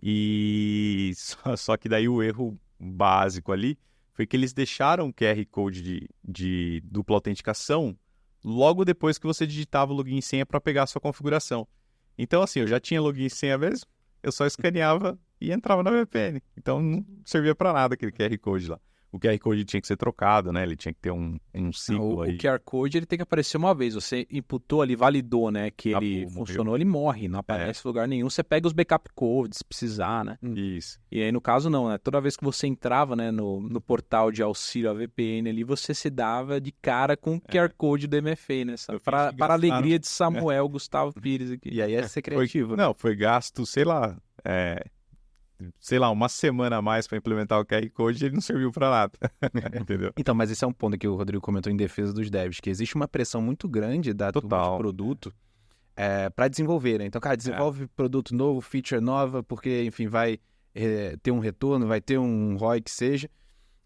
S4: E só que daí o erro básico ali foi que eles deixaram o QR Code de dupla autenticação logo depois que você digitava o login e senha para pegar a sua configuração. Então, assim, eu já tinha login e senha mesmo, eu só escaneava e entrava na VPN. Então, não servia para nada aquele QR Code lá. O QR Code tinha que ser trocado, né? Ele tinha que ter um ciclo aí.
S3: O QR Code ele tem que aparecer uma vez. Você imputou ali, validou, né? Que ele funcionou, ele morre. Não aparece em lugar nenhum. Você pega os backup codes, se precisar, né?
S4: Isso.
S3: E aí, no caso, não, né? Toda vez que você entrava, né, no portal de auxílio à VPN ali, você se dava de cara com o QR Code do MFA, né? Para a alegria de Samuel Gustavo Pires aqui.
S2: E aí é ser criativo.
S4: Não, foi gasto, sei lá, uma semana a mais para implementar o QR Code e ele não serviu para nada. Entendeu?
S2: Então, mas esse é um ponto que o Rodrigo comentou em defesa dos devs, que existe uma pressão muito grande da turma de produto para desenvolver, né? Então, cara, desenvolve produto novo, feature nova, porque, enfim, vai ter um retorno, vai ter um ROI que seja.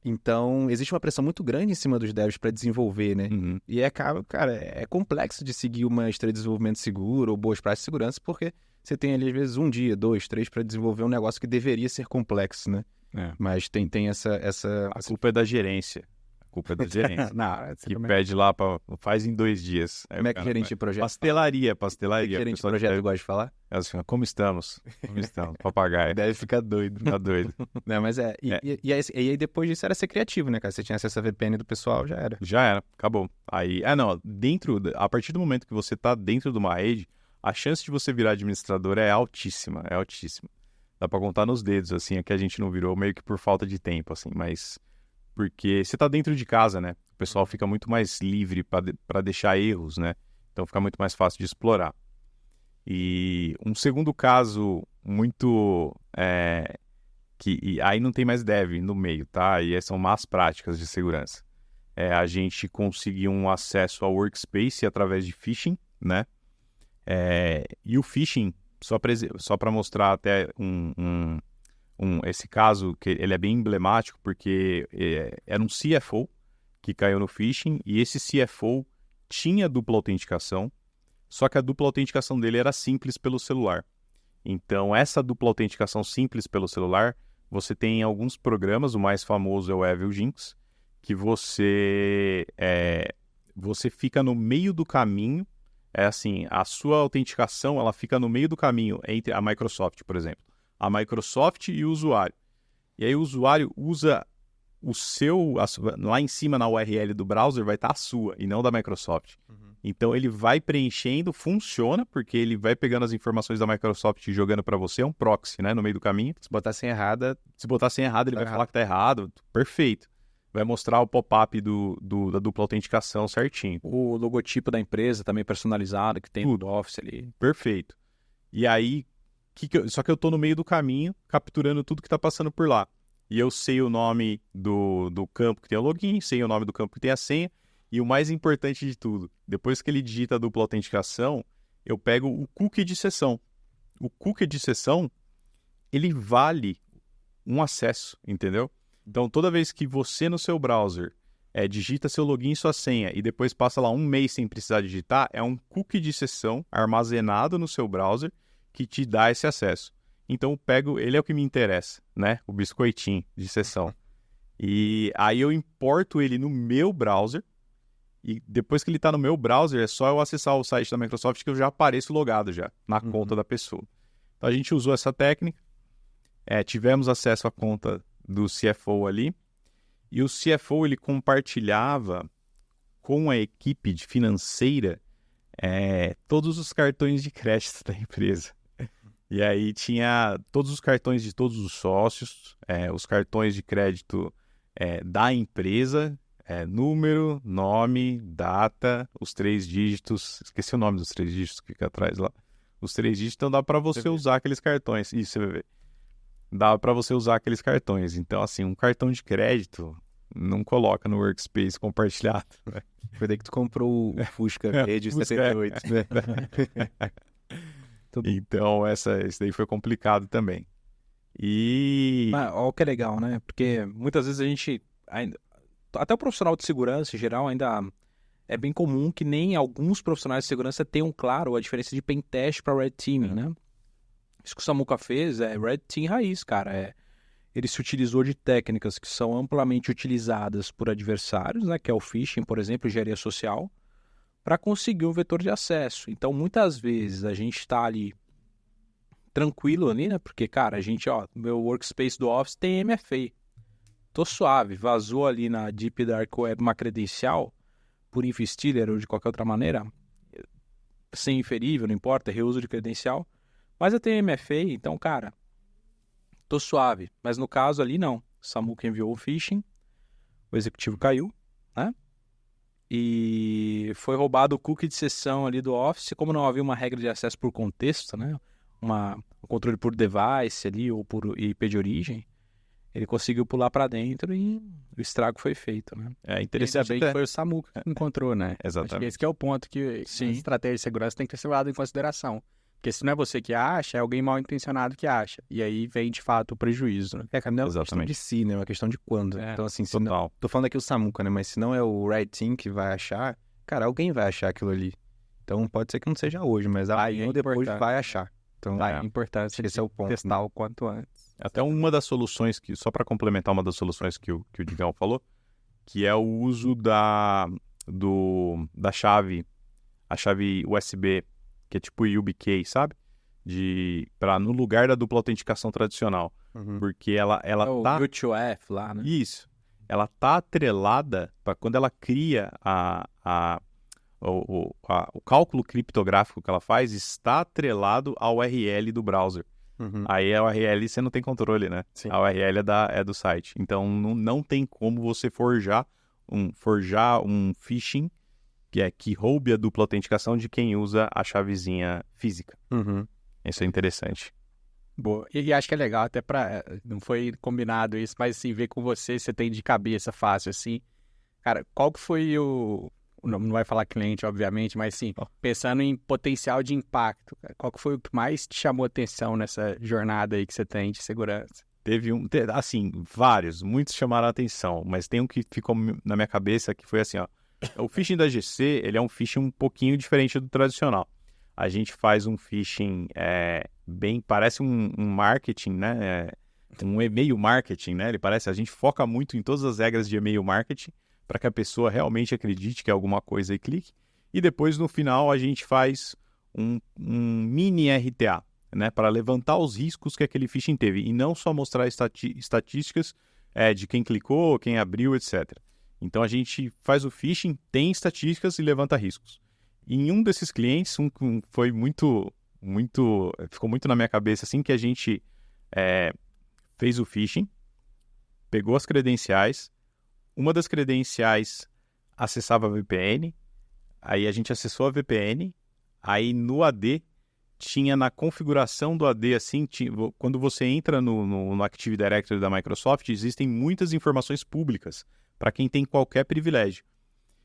S2: Então, existe uma pressão muito grande em cima dos devs para desenvolver, né?
S4: Uhum.
S2: E cara, é complexo de seguir uma história de desenvolvimento seguro ou boas práticas de segurança, porque você tem ali, às vezes, 1 dia, 2, 3 para desenvolver um negócio que deveria ser complexo, né? Mas tem essa...
S4: A culpa é da gerência. A culpa é da gerência. Que pede lá, faz em 2 dias. Aí
S2: como é que gerente de projeto
S4: Pastelaria.
S2: O que gerente de projeto gosta de falar?
S4: Assim, como estamos? Papagaio.
S2: Deve ficar doido.
S4: Tá doido.
S2: Não, mas E aí depois disso era ser criativo, né, cara? Você tinha acesso à VPN do pessoal, já era.
S4: Já era, acabou. Aí, a partir do momento que você tá dentro de uma rede, a chance de você virar administrador é altíssima, Dá pra contar nos dedos, assim, aqui a gente não virou meio que por falta de tempo, assim, mas porque você tá dentro de casa, né? O pessoal fica muito mais livre para deixar erros, né? Então fica muito mais fácil de explorar. E um segundo caso muito... e aí não tem mais dev no meio, tá? E são más práticas de segurança. A gente conseguiu um acesso ao workspace através de phishing, né? E o phishing, só para mostrar até esse caso, que ele é bem emblemático, porque era um CFO que caiu no phishing, e esse CFO tinha dupla autenticação, só que a dupla autenticação dele era simples pelo celular. Então, essa dupla autenticação simples pelo celular, você tem alguns programas, o mais famoso é o Evil Jinx, que você fica no meio do caminho, assim, a sua autenticação, ela fica no meio do caminho entre a Microsoft, por exemplo, a Microsoft e o usuário. E aí o usuário usa lá em cima na URL do browser vai estar a sua e não da Microsoft. Então ele vai preenchendo, funciona, porque ele vai pegando as informações da Microsoft e jogando para você, é um proxy, né, no meio do caminho.
S2: Se botar senha errada,
S4: ele vai falar que tá errado, perfeito. Vai mostrar o pop-up da dupla autenticação certinho.
S3: O logotipo da empresa também personalizado, que tem
S4: Tudo.
S3: no Office ali.
S4: Perfeito. E aí, só que eu tô no meio do caminho, capturando tudo que tá passando por lá. E eu sei o nome do campo que tem o login, sei o nome do campo que tem a senha, e o mais importante de tudo, depois que ele digita a dupla autenticação, eu pego o cookie de sessão. O cookie de sessão, ele vale um acesso, entendeu? Então, toda vez que você no seu browser digita seu login e sua senha e depois passa lá um mês sem precisar digitar, é um cookie de sessão armazenado no seu browser que te dá esse acesso. Então eu pego, ele é o que me interessa, né? O biscoitinho de sessão. E aí eu importo ele no meu browser e depois que ele está no meu browser é só eu acessar o site da Microsoft que eu já apareço logado já na conta da pessoa. Então a gente usou essa técnica, tivemos acesso à conta do CFO ali e o CFO ele compartilhava com a equipe de financeira todos os cartões de crédito da empresa. E aí tinha todos os cartões de todos os sócios, os cartões de crédito da empresa, número, nome, data, os 3 dígitos, esqueci o nome dos 3 dígitos que fica atrás lá. Os 3 dígitos, então dá para você usar aqueles cartões. Isso, você vai ver. Dá para você usar aqueles cartões. Então, assim, um cartão de crédito não coloca no Workspace compartilhado.
S2: Foi daí que tu comprou o Fusca Verde 78.
S4: Então, esse daí foi complicado também.
S3: Mas, olha o que é legal, né? Porque muitas vezes a gente, até o profissional de segurança em geral, ainda é bem comum que nem alguns profissionais de segurança tenham claro a diferença de pentest para red teaming, né? Isso que o Samuca fez é red team raiz, cara. Ele se utilizou de técnicas que são amplamente utilizadas por adversários, né? Que é o phishing, por exemplo, engenharia social, para conseguir um vetor de acesso. Então, muitas vezes, a gente está ali tranquilo ali, né? Porque, cara, meu workspace do Office tem MFA. Tô suave. Vazou ali na Deep Dark Web uma credencial, por infistealer ou de qualquer outra maneira, sem inferível, não importa, reuso de credencial. Mas eu tenho MFA, então, cara, tô suave. Mas no caso ali, não. Samuca enviou o phishing, o executivo caiu, né? E foi roubado o cookie de sessão ali do Office, como não havia uma regra de acesso por contexto, né? Um controle por device ali ou por IP de origem, ele conseguiu pular para dentro e o estrago foi feito, né?
S1: Interessante bem que foi o Samuca que encontrou, né?
S4: Exatamente.
S1: Acho que esse que é o ponto que a estratégia de segurança tem que ser levada em consideração. Porque se não é você que acha, é alguém mal intencionado que acha. E aí vem, de fato, o prejuízo, né?
S2: Cara, não é uma questão de si, né? É uma questão de quando. Então, assim, se não... Tô falando aqui o Samuca, né? Mas se não é o Red Team que vai achar, cara, alguém vai achar aquilo ali. Então, pode ser que não seja hoje, mas amanhã ou depois vai achar. Então,
S1: é importante
S2: esse é o ponto,
S1: testar o quanto antes.
S4: Até uma das soluções, só para complementar uma das soluções que o Digão falou, que é o uso da chave, a chave USB, que é tipo YubiKey, sabe? No lugar da dupla autenticação tradicional. Porque ela tá...
S3: o U2F lá, né?
S4: Isso. Ela tá atrelada para quando ela cria o cálculo criptográfico que ela faz, está atrelado ao URL do browser. Aí a URL você não tem controle, né? Sim. A URL é do site. Então não tem como você forjar um phishing que roube a dupla autenticação de quem usa a chavezinha física. Isso é interessante.
S1: Boa. E acho que é legal até não foi combinado isso, mas assim, ver com você tem de cabeça fácil, assim. Cara, qual que foi não vai falar cliente, obviamente, mas sim, pensando em potencial de impacto, cara, qual que foi o que mais te chamou atenção nessa jornada aí que você tem de segurança?
S4: assim, vários, muitos chamaram a atenção, mas tem um que ficou na minha cabeça que foi assim, ó. O phishing da GC, ele é um phishing um pouquinho diferente do tradicional. A gente faz um phishing parece um marketing, né? Um e-mail marketing, né? A gente foca muito em todas as regras de e-mail marketing para que a pessoa realmente acredite que é alguma coisa e clique. E depois, no final, a gente faz um mini RTA, né? Para levantar os riscos que aquele phishing teve e não só mostrar estatísticas de quem clicou, quem abriu, etc. Então, a gente faz o phishing, tem estatísticas e levanta riscos. E em um desses clientes, foi ficou muito na minha cabeça, assim, que a gente fez o phishing, pegou as credenciais, uma das credenciais acessava a VPN, aí a gente acessou a VPN, aí no AD, tinha na configuração do AD, assim, quando você entra no Active Directory da Microsoft, existem muitas informações públicas para quem tem qualquer privilégio.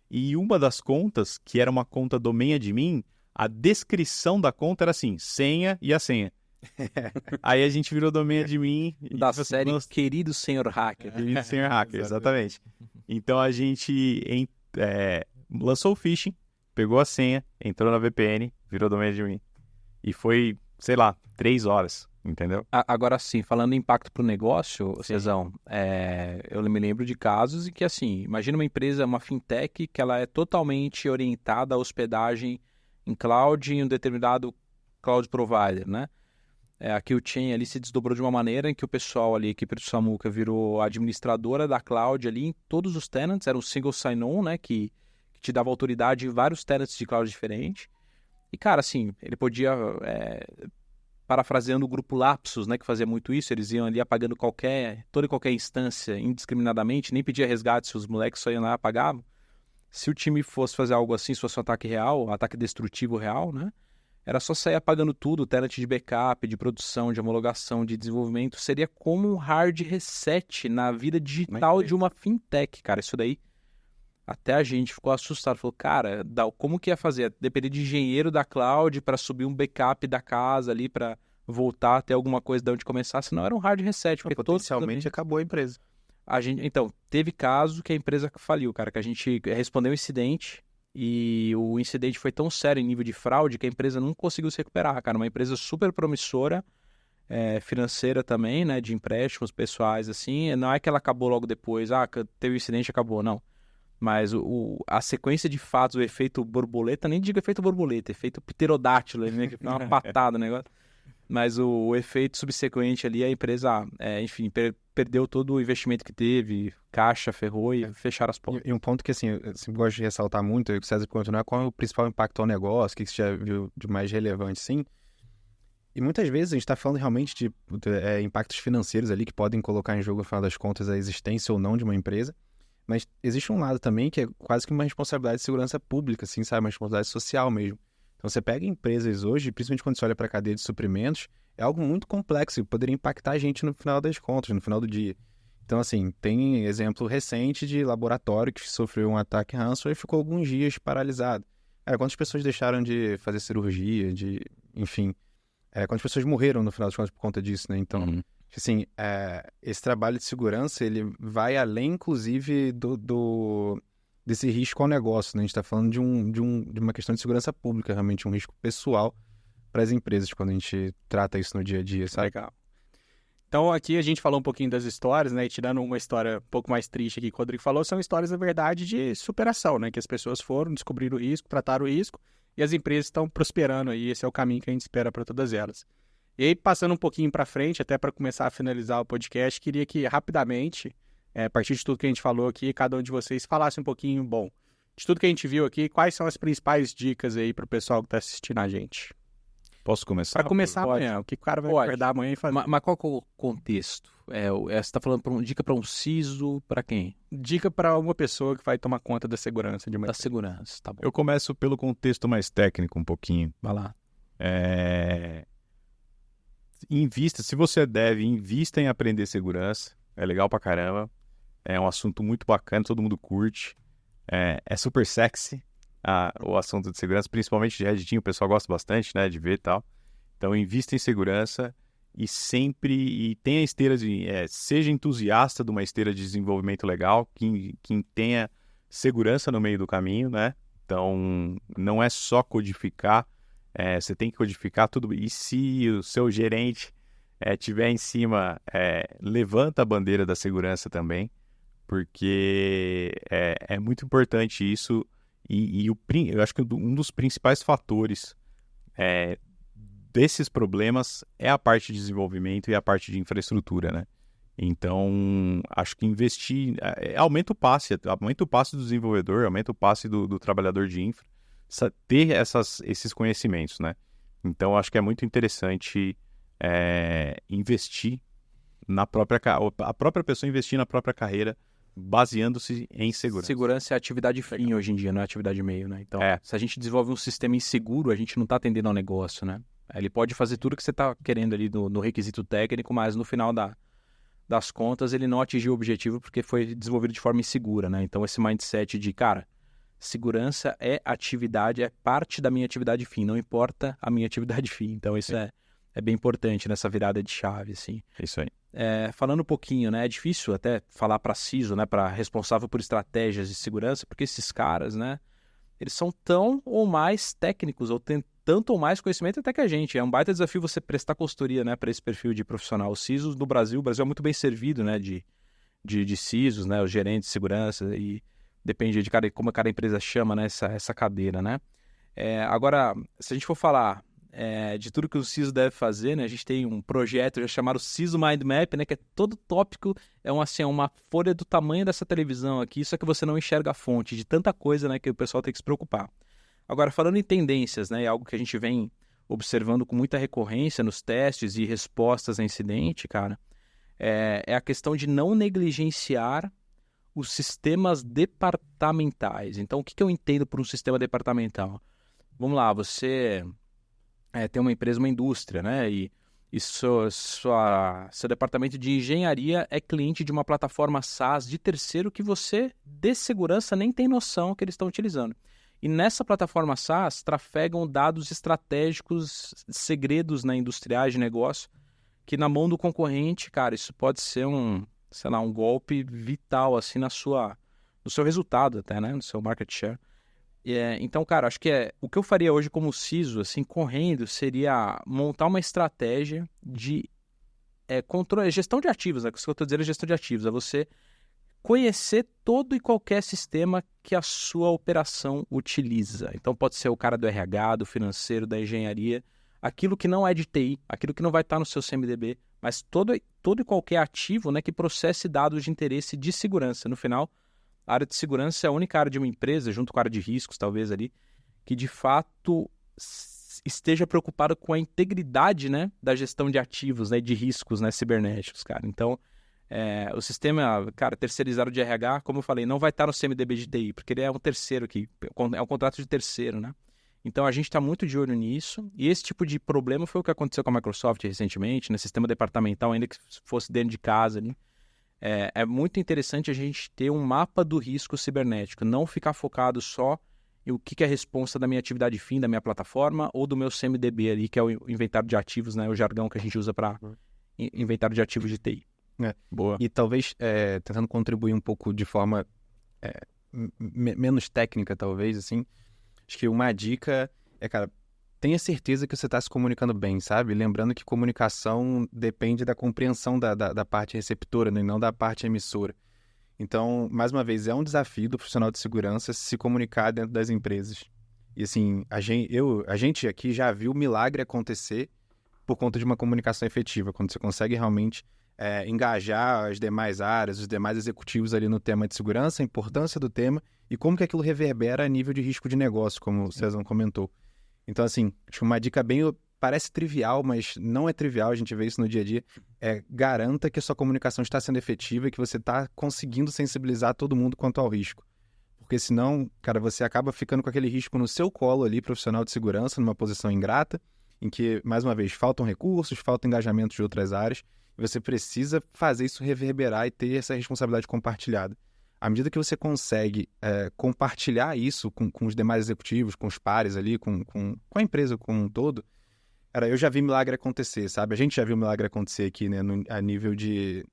S4: E uma das contas, que era uma conta domain admin, a descrição da conta era assim, senha e a senha. Aí a gente virou domain admin.
S3: Da série Querido Senhor Hacker.
S4: Querido Senhor Hacker, exatamente. Então a gente lançou o phishing, pegou a senha, entrou na VPN, virou domain admin. E foi, sei lá, 3 horas, entendeu?
S3: Agora sim, falando em impacto para o negócio, Cezão, eu me lembro de casos em que, assim, imagina uma empresa, uma fintech, que ela é totalmente orientada à hospedagem em cloud, em um determinado cloud provider, né? Aqui o chain ali se desdobrou de uma maneira em que o pessoal ali, a equipe do Samuca, virou administradora da cloud ali em todos os tenants, era um single sign-on, né, que te dava autoridade em vários tenants de cloud diferentes. E, cara, assim, ele podia, parafraseando o grupo Lapsus, né, que fazia muito isso, eles iam ali apagando toda e qualquer instância indiscriminadamente, nem pedia resgate se os moleques só iam lá e apagavam. Se o time fosse fazer algo assim, se fosse um ataque real, um ataque destrutivo real, né, era só sair apagando tudo, tenant de backup, de produção, de homologação, de desenvolvimento. Seria como um hard reset na vida digital de uma fintech, cara. Isso daí, até a gente ficou assustado. Falou, cara, como que ia fazer? Depender de engenheiro da cloud para subir um backup da casa ali, para voltar a ter alguma coisa de onde começar. Senão era um hard reset. Porque
S2: potencialmente acabou a empresa.
S3: Então, teve caso que a empresa faliu, cara, que a gente respondeu um incidente. E o incidente foi tão sério em nível de fraude que a empresa não conseguiu se recuperar, cara. Uma empresa super promissora, financeira também, né? De empréstimos pessoais, assim. Não é que ela acabou logo depois, teve um incidente e acabou, não. Mas a sequência de fatos, o efeito borboleta, nem digo efeito borboleta, efeito pterodátilo, né? Que foi uma patada o negócio. Mas o efeito subsequente ali, a empresa, enfim, perdeu todo o investimento que teve, caixa, ferrou e fecharam as portas.
S2: E um ponto que, assim, eu sempre gosto de ressaltar muito, e o César perguntou, né, qual é o principal impacto ao negócio, o que você já viu de mais relevante, sim. E muitas vezes a gente está falando realmente de impactos financeiros ali que podem colocar em jogo, no final das contas, a existência ou não de uma empresa. Mas existe um lado também que é quase que uma responsabilidade de segurança pública, assim, sabe? Uma responsabilidade social mesmo. Então, você pega empresas hoje, principalmente quando você olha para a cadeia de suprimentos, é algo muito complexo e poderia impactar a gente no final das contas, no final do dia. Então, assim, tem exemplo recente de laboratório que sofreu um ataque ransomware e ficou alguns dias paralisado. Quantas pessoas deixaram de fazer cirurgia, enfim, quantas pessoas morreram no final das contas por conta disso, né? Então, assim, esse trabalho de segurança, ele vai além, inclusive, desse risco ao negócio, né? A gente está falando de uma questão de segurança pública, realmente um risco pessoal para as empresas, quando a gente trata isso no dia a dia, sabe?
S1: Legal. Então, aqui a gente falou um pouquinho das histórias, né? E tirando uma história um pouco mais triste aqui que o Rodrigo falou, são histórias, na verdade, de superação, né? Que as pessoas foram, descobriram o risco, trataram o risco, e as empresas estão prosperando aí. Esse é o caminho que a gente espera para todas elas. E aí, passando um pouquinho para frente, até para começar a finalizar o podcast, queria que, rapidamente, a partir de tudo que a gente falou aqui, cada um de vocês falasse um pouquinho, de tudo que a gente viu aqui, quais são as principais dicas aí para o pessoal que está assistindo a gente?
S4: Posso começar?
S1: Para começar amanhã, o que o cara vai acordar amanhã e fazer?
S3: Mas qual que é o contexto? Você está falando dica para um CISO, para quem?
S1: Dica para uma pessoa que vai tomar conta da segurança de uma
S3: Da segurança, tá bom.
S4: Eu começo pelo contexto mais técnico um pouquinho.
S3: Vai lá.
S4: Invista, se você deve, invista em aprender segurança. É legal pra caramba. É um assunto muito bacana, todo mundo curte. É super sexy o assunto de segurança, principalmente de Redditinho, o pessoal gosta bastante, né, de ver e tal. Então, invista em segurança e sempre tenha esteira seja entusiasta de uma esteira de desenvolvimento legal, que tenha segurança no meio do caminho, né? Então, não é só codificar, você tem que codificar tudo. E se o seu gerente tiver em cima, levanta a bandeira da segurança também, porque é muito importante isso. Eu acho que um dos principais fatores desses problemas é a parte de desenvolvimento e a parte de infraestrutura, né? Então, acho que investir aumenta o passe do desenvolvedor, aumenta o passe do trabalhador de infra, ter esses conhecimentos, né? Então, acho que é muito interessante investir a própria pessoa investir na própria carreira, baseando-se em segurança.
S3: Segurança é atividade fim hoje em dia, não é atividade meio, né? Então, se a gente desenvolve um sistema inseguro, a gente não está atendendo ao negócio, né? Ele pode fazer tudo que você está querendo ali no requisito técnico, mas no final das contas ele não atingiu o objetivo porque foi desenvolvido de forma insegura, né? Então, esse mindset de, cara, segurança é atividade, é parte da minha atividade fim, não importa a minha atividade fim. Então, isso é bem importante nessa virada de chave, assim.
S4: Isso aí.
S3: Falando um pouquinho, né? É difícil até falar para CISO, né? Para responsável por estratégias de segurança, porque esses caras, né? Eles são tão ou mais técnicos, ou têm tanto ou mais conhecimento até que a gente. É um baita desafio você prestar consultoria, né? Para esse perfil de profissional. Os CISOs no Brasil, o Brasil é muito bem servido, né? De CISOs, né? Os gerentes de segurança, e depende de como cada empresa chama, né? Essa cadeira, né? Agora, se a gente for falar de tudo que o CISO deve fazer, né? A gente tem um projeto já chamado CISO Mind Map, né? Que é todo tópico, uma folha do tamanho dessa televisão aqui, só que você não enxerga a fonte de tanta coisa, né? Que o pessoal tem que se preocupar. Agora, falando em tendências, né? É algo que a gente vem observando com muita recorrência nos testes e respostas a incidente, cara, é a questão de não negligenciar os sistemas departamentais. Então, o que eu entendo por um sistema departamental? Vamos lá, você tem uma empresa, uma indústria, né? E seu departamento de engenharia é cliente de uma plataforma SaaS de terceiro que você, de segurança, nem tem noção que eles estão utilizando. E nessa plataforma SaaS trafegam dados estratégicos, segredos, né, industriais de negócio, que na mão do concorrente, cara, isso pode ser um golpe vital assim no seu resultado até, né, no seu market share. Então, cara, acho que o que eu faria hoje como CISO, assim, correndo, seria montar uma estratégia de controle, gestão de ativos, né? O que eu estou dizendo é gestão de ativos, é você conhecer todo e qualquer sistema que a sua operação utiliza. Então, pode ser o cara do RH, do financeiro, da engenharia, aquilo que não é de TI, aquilo que não vai estar no seu CMDB, mas todo e qualquer ativo, né, que processe dados de interesse de segurança. No final, a área de segurança é a única área de uma empresa, junto com a área de riscos, talvez ali, que de fato esteja preocupado com a integridade, né, da gestão de ativos, né, de riscos, né, cibernéticos, cara. Então, o sistema, cara, terceirizado de RH, como eu falei, não vai estar no CMDB de TI, porque ele é um terceiro aqui, é um contrato de terceiro, né? Então, a gente está muito de olho nisso, e esse tipo de problema foi o que aconteceu com a Microsoft recentemente, né, sistema departamental, ainda que fosse dentro de casa, né? É muito interessante a gente ter um mapa do risco cibernético, não ficar focado só em o que é a responsa da minha atividade fim, da minha plataforma, ou do meu CMDB ali, que é o inventário de ativos, né, o jargão que a gente usa para inventário de ativos de TI.
S2: Boa. E talvez, tentando contribuir um pouco de forma menos técnica, talvez, assim, acho que uma dica cara, tenha certeza que você está se comunicando bem, sabe? Lembrando que comunicação depende da compreensão da parte receptora, né? E não da parte emissora. Então, mais uma vez, é um desafio do profissional de segurança se comunicar dentro das empresas. E assim, a gente aqui já viu o milagre acontecer por conta de uma comunicação efetiva, quando você consegue realmente engajar as demais áreas, os demais executivos ali no tema de segurança, a importância do tema e como que aquilo reverbera a nível de risco de negócio, como o César comentou. Então, assim, acho que uma dica parece trivial, mas não é trivial, a gente vê isso no dia a dia, garanta que a sua comunicação está sendo efetiva e que você está conseguindo sensibilizar todo mundo quanto ao risco. Porque senão, cara, você acaba ficando com aquele risco no seu colo ali, profissional de segurança, numa posição ingrata, em que, mais uma vez, faltam recursos, falta engajamento de outras áreas, e você precisa fazer isso reverberar e ter essa responsabilidade compartilhada. À medida que você consegue compartilhar isso com os demais executivos, com os pares ali, com a empresa como um todo, Cara, eu já vi milagre acontecer, sabe? A gente já viu milagre acontecer aqui, né? A nível de...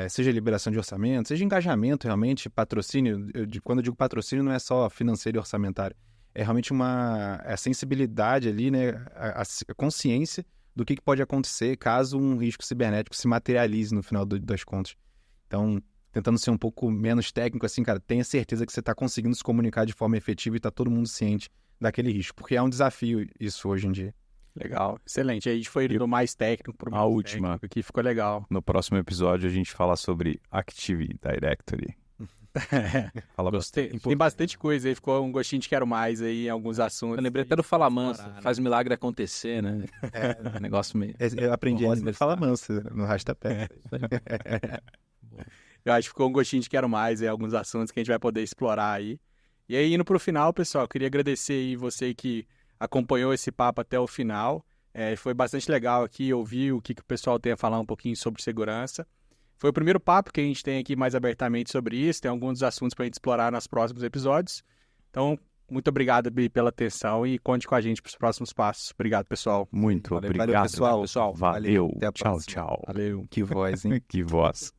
S2: seja liberação de orçamento, seja engajamento, realmente, patrocínio. Quando eu digo patrocínio, não é só financeiro e orçamentário. É realmente a sensibilidade ali, né? A consciência do que pode acontecer caso um risco cibernético se materialize no final das contas. Então, tentando ser um pouco menos técnico, assim, cara, tenha certeza que você está conseguindo se comunicar de forma efetiva e está todo mundo ciente daquele risco, porque é um desafio isso hoje em dia.
S1: Legal, excelente. Aí a gente foi do mais técnico para o mais
S4: última.
S1: técnico, aqui ficou legal.
S4: No próximo episódio a gente fala sobre Active Directory. Fala
S1: Gostei. Tem bastante coisa aí, ficou um gostinho de quero mais aí em alguns assuntos.
S3: Eu lembrei até do Fala Mansa, faz milagre acontecer, né? É um negócio meio...
S2: Eu aprendi a falar mansa no rastapé.
S1: Eu acho que ficou um gostinho de quero mais aí, alguns assuntos que a gente vai poder explorar aí. E aí, indo pro final, pessoal, eu queria agradecer aí você que acompanhou esse papo até o final. Foi bastante legal aqui ouvir o que o pessoal tem a falar um pouquinho sobre segurança. Foi o primeiro papo que a gente tem aqui mais abertamente sobre isso. Tem alguns assuntos para a gente explorar nos próximos episódios. Então, muito obrigado, Bi, pela atenção e conte com a gente para os próximos passos. Obrigado, pessoal.
S4: Muito obrigado,
S2: valeu, pessoal.
S4: Valeu.
S2: Até a
S4: Tchau,
S2: próxima.
S4: tchau.
S1: Valeu.
S2: Que voz, hein?
S4: Que voz.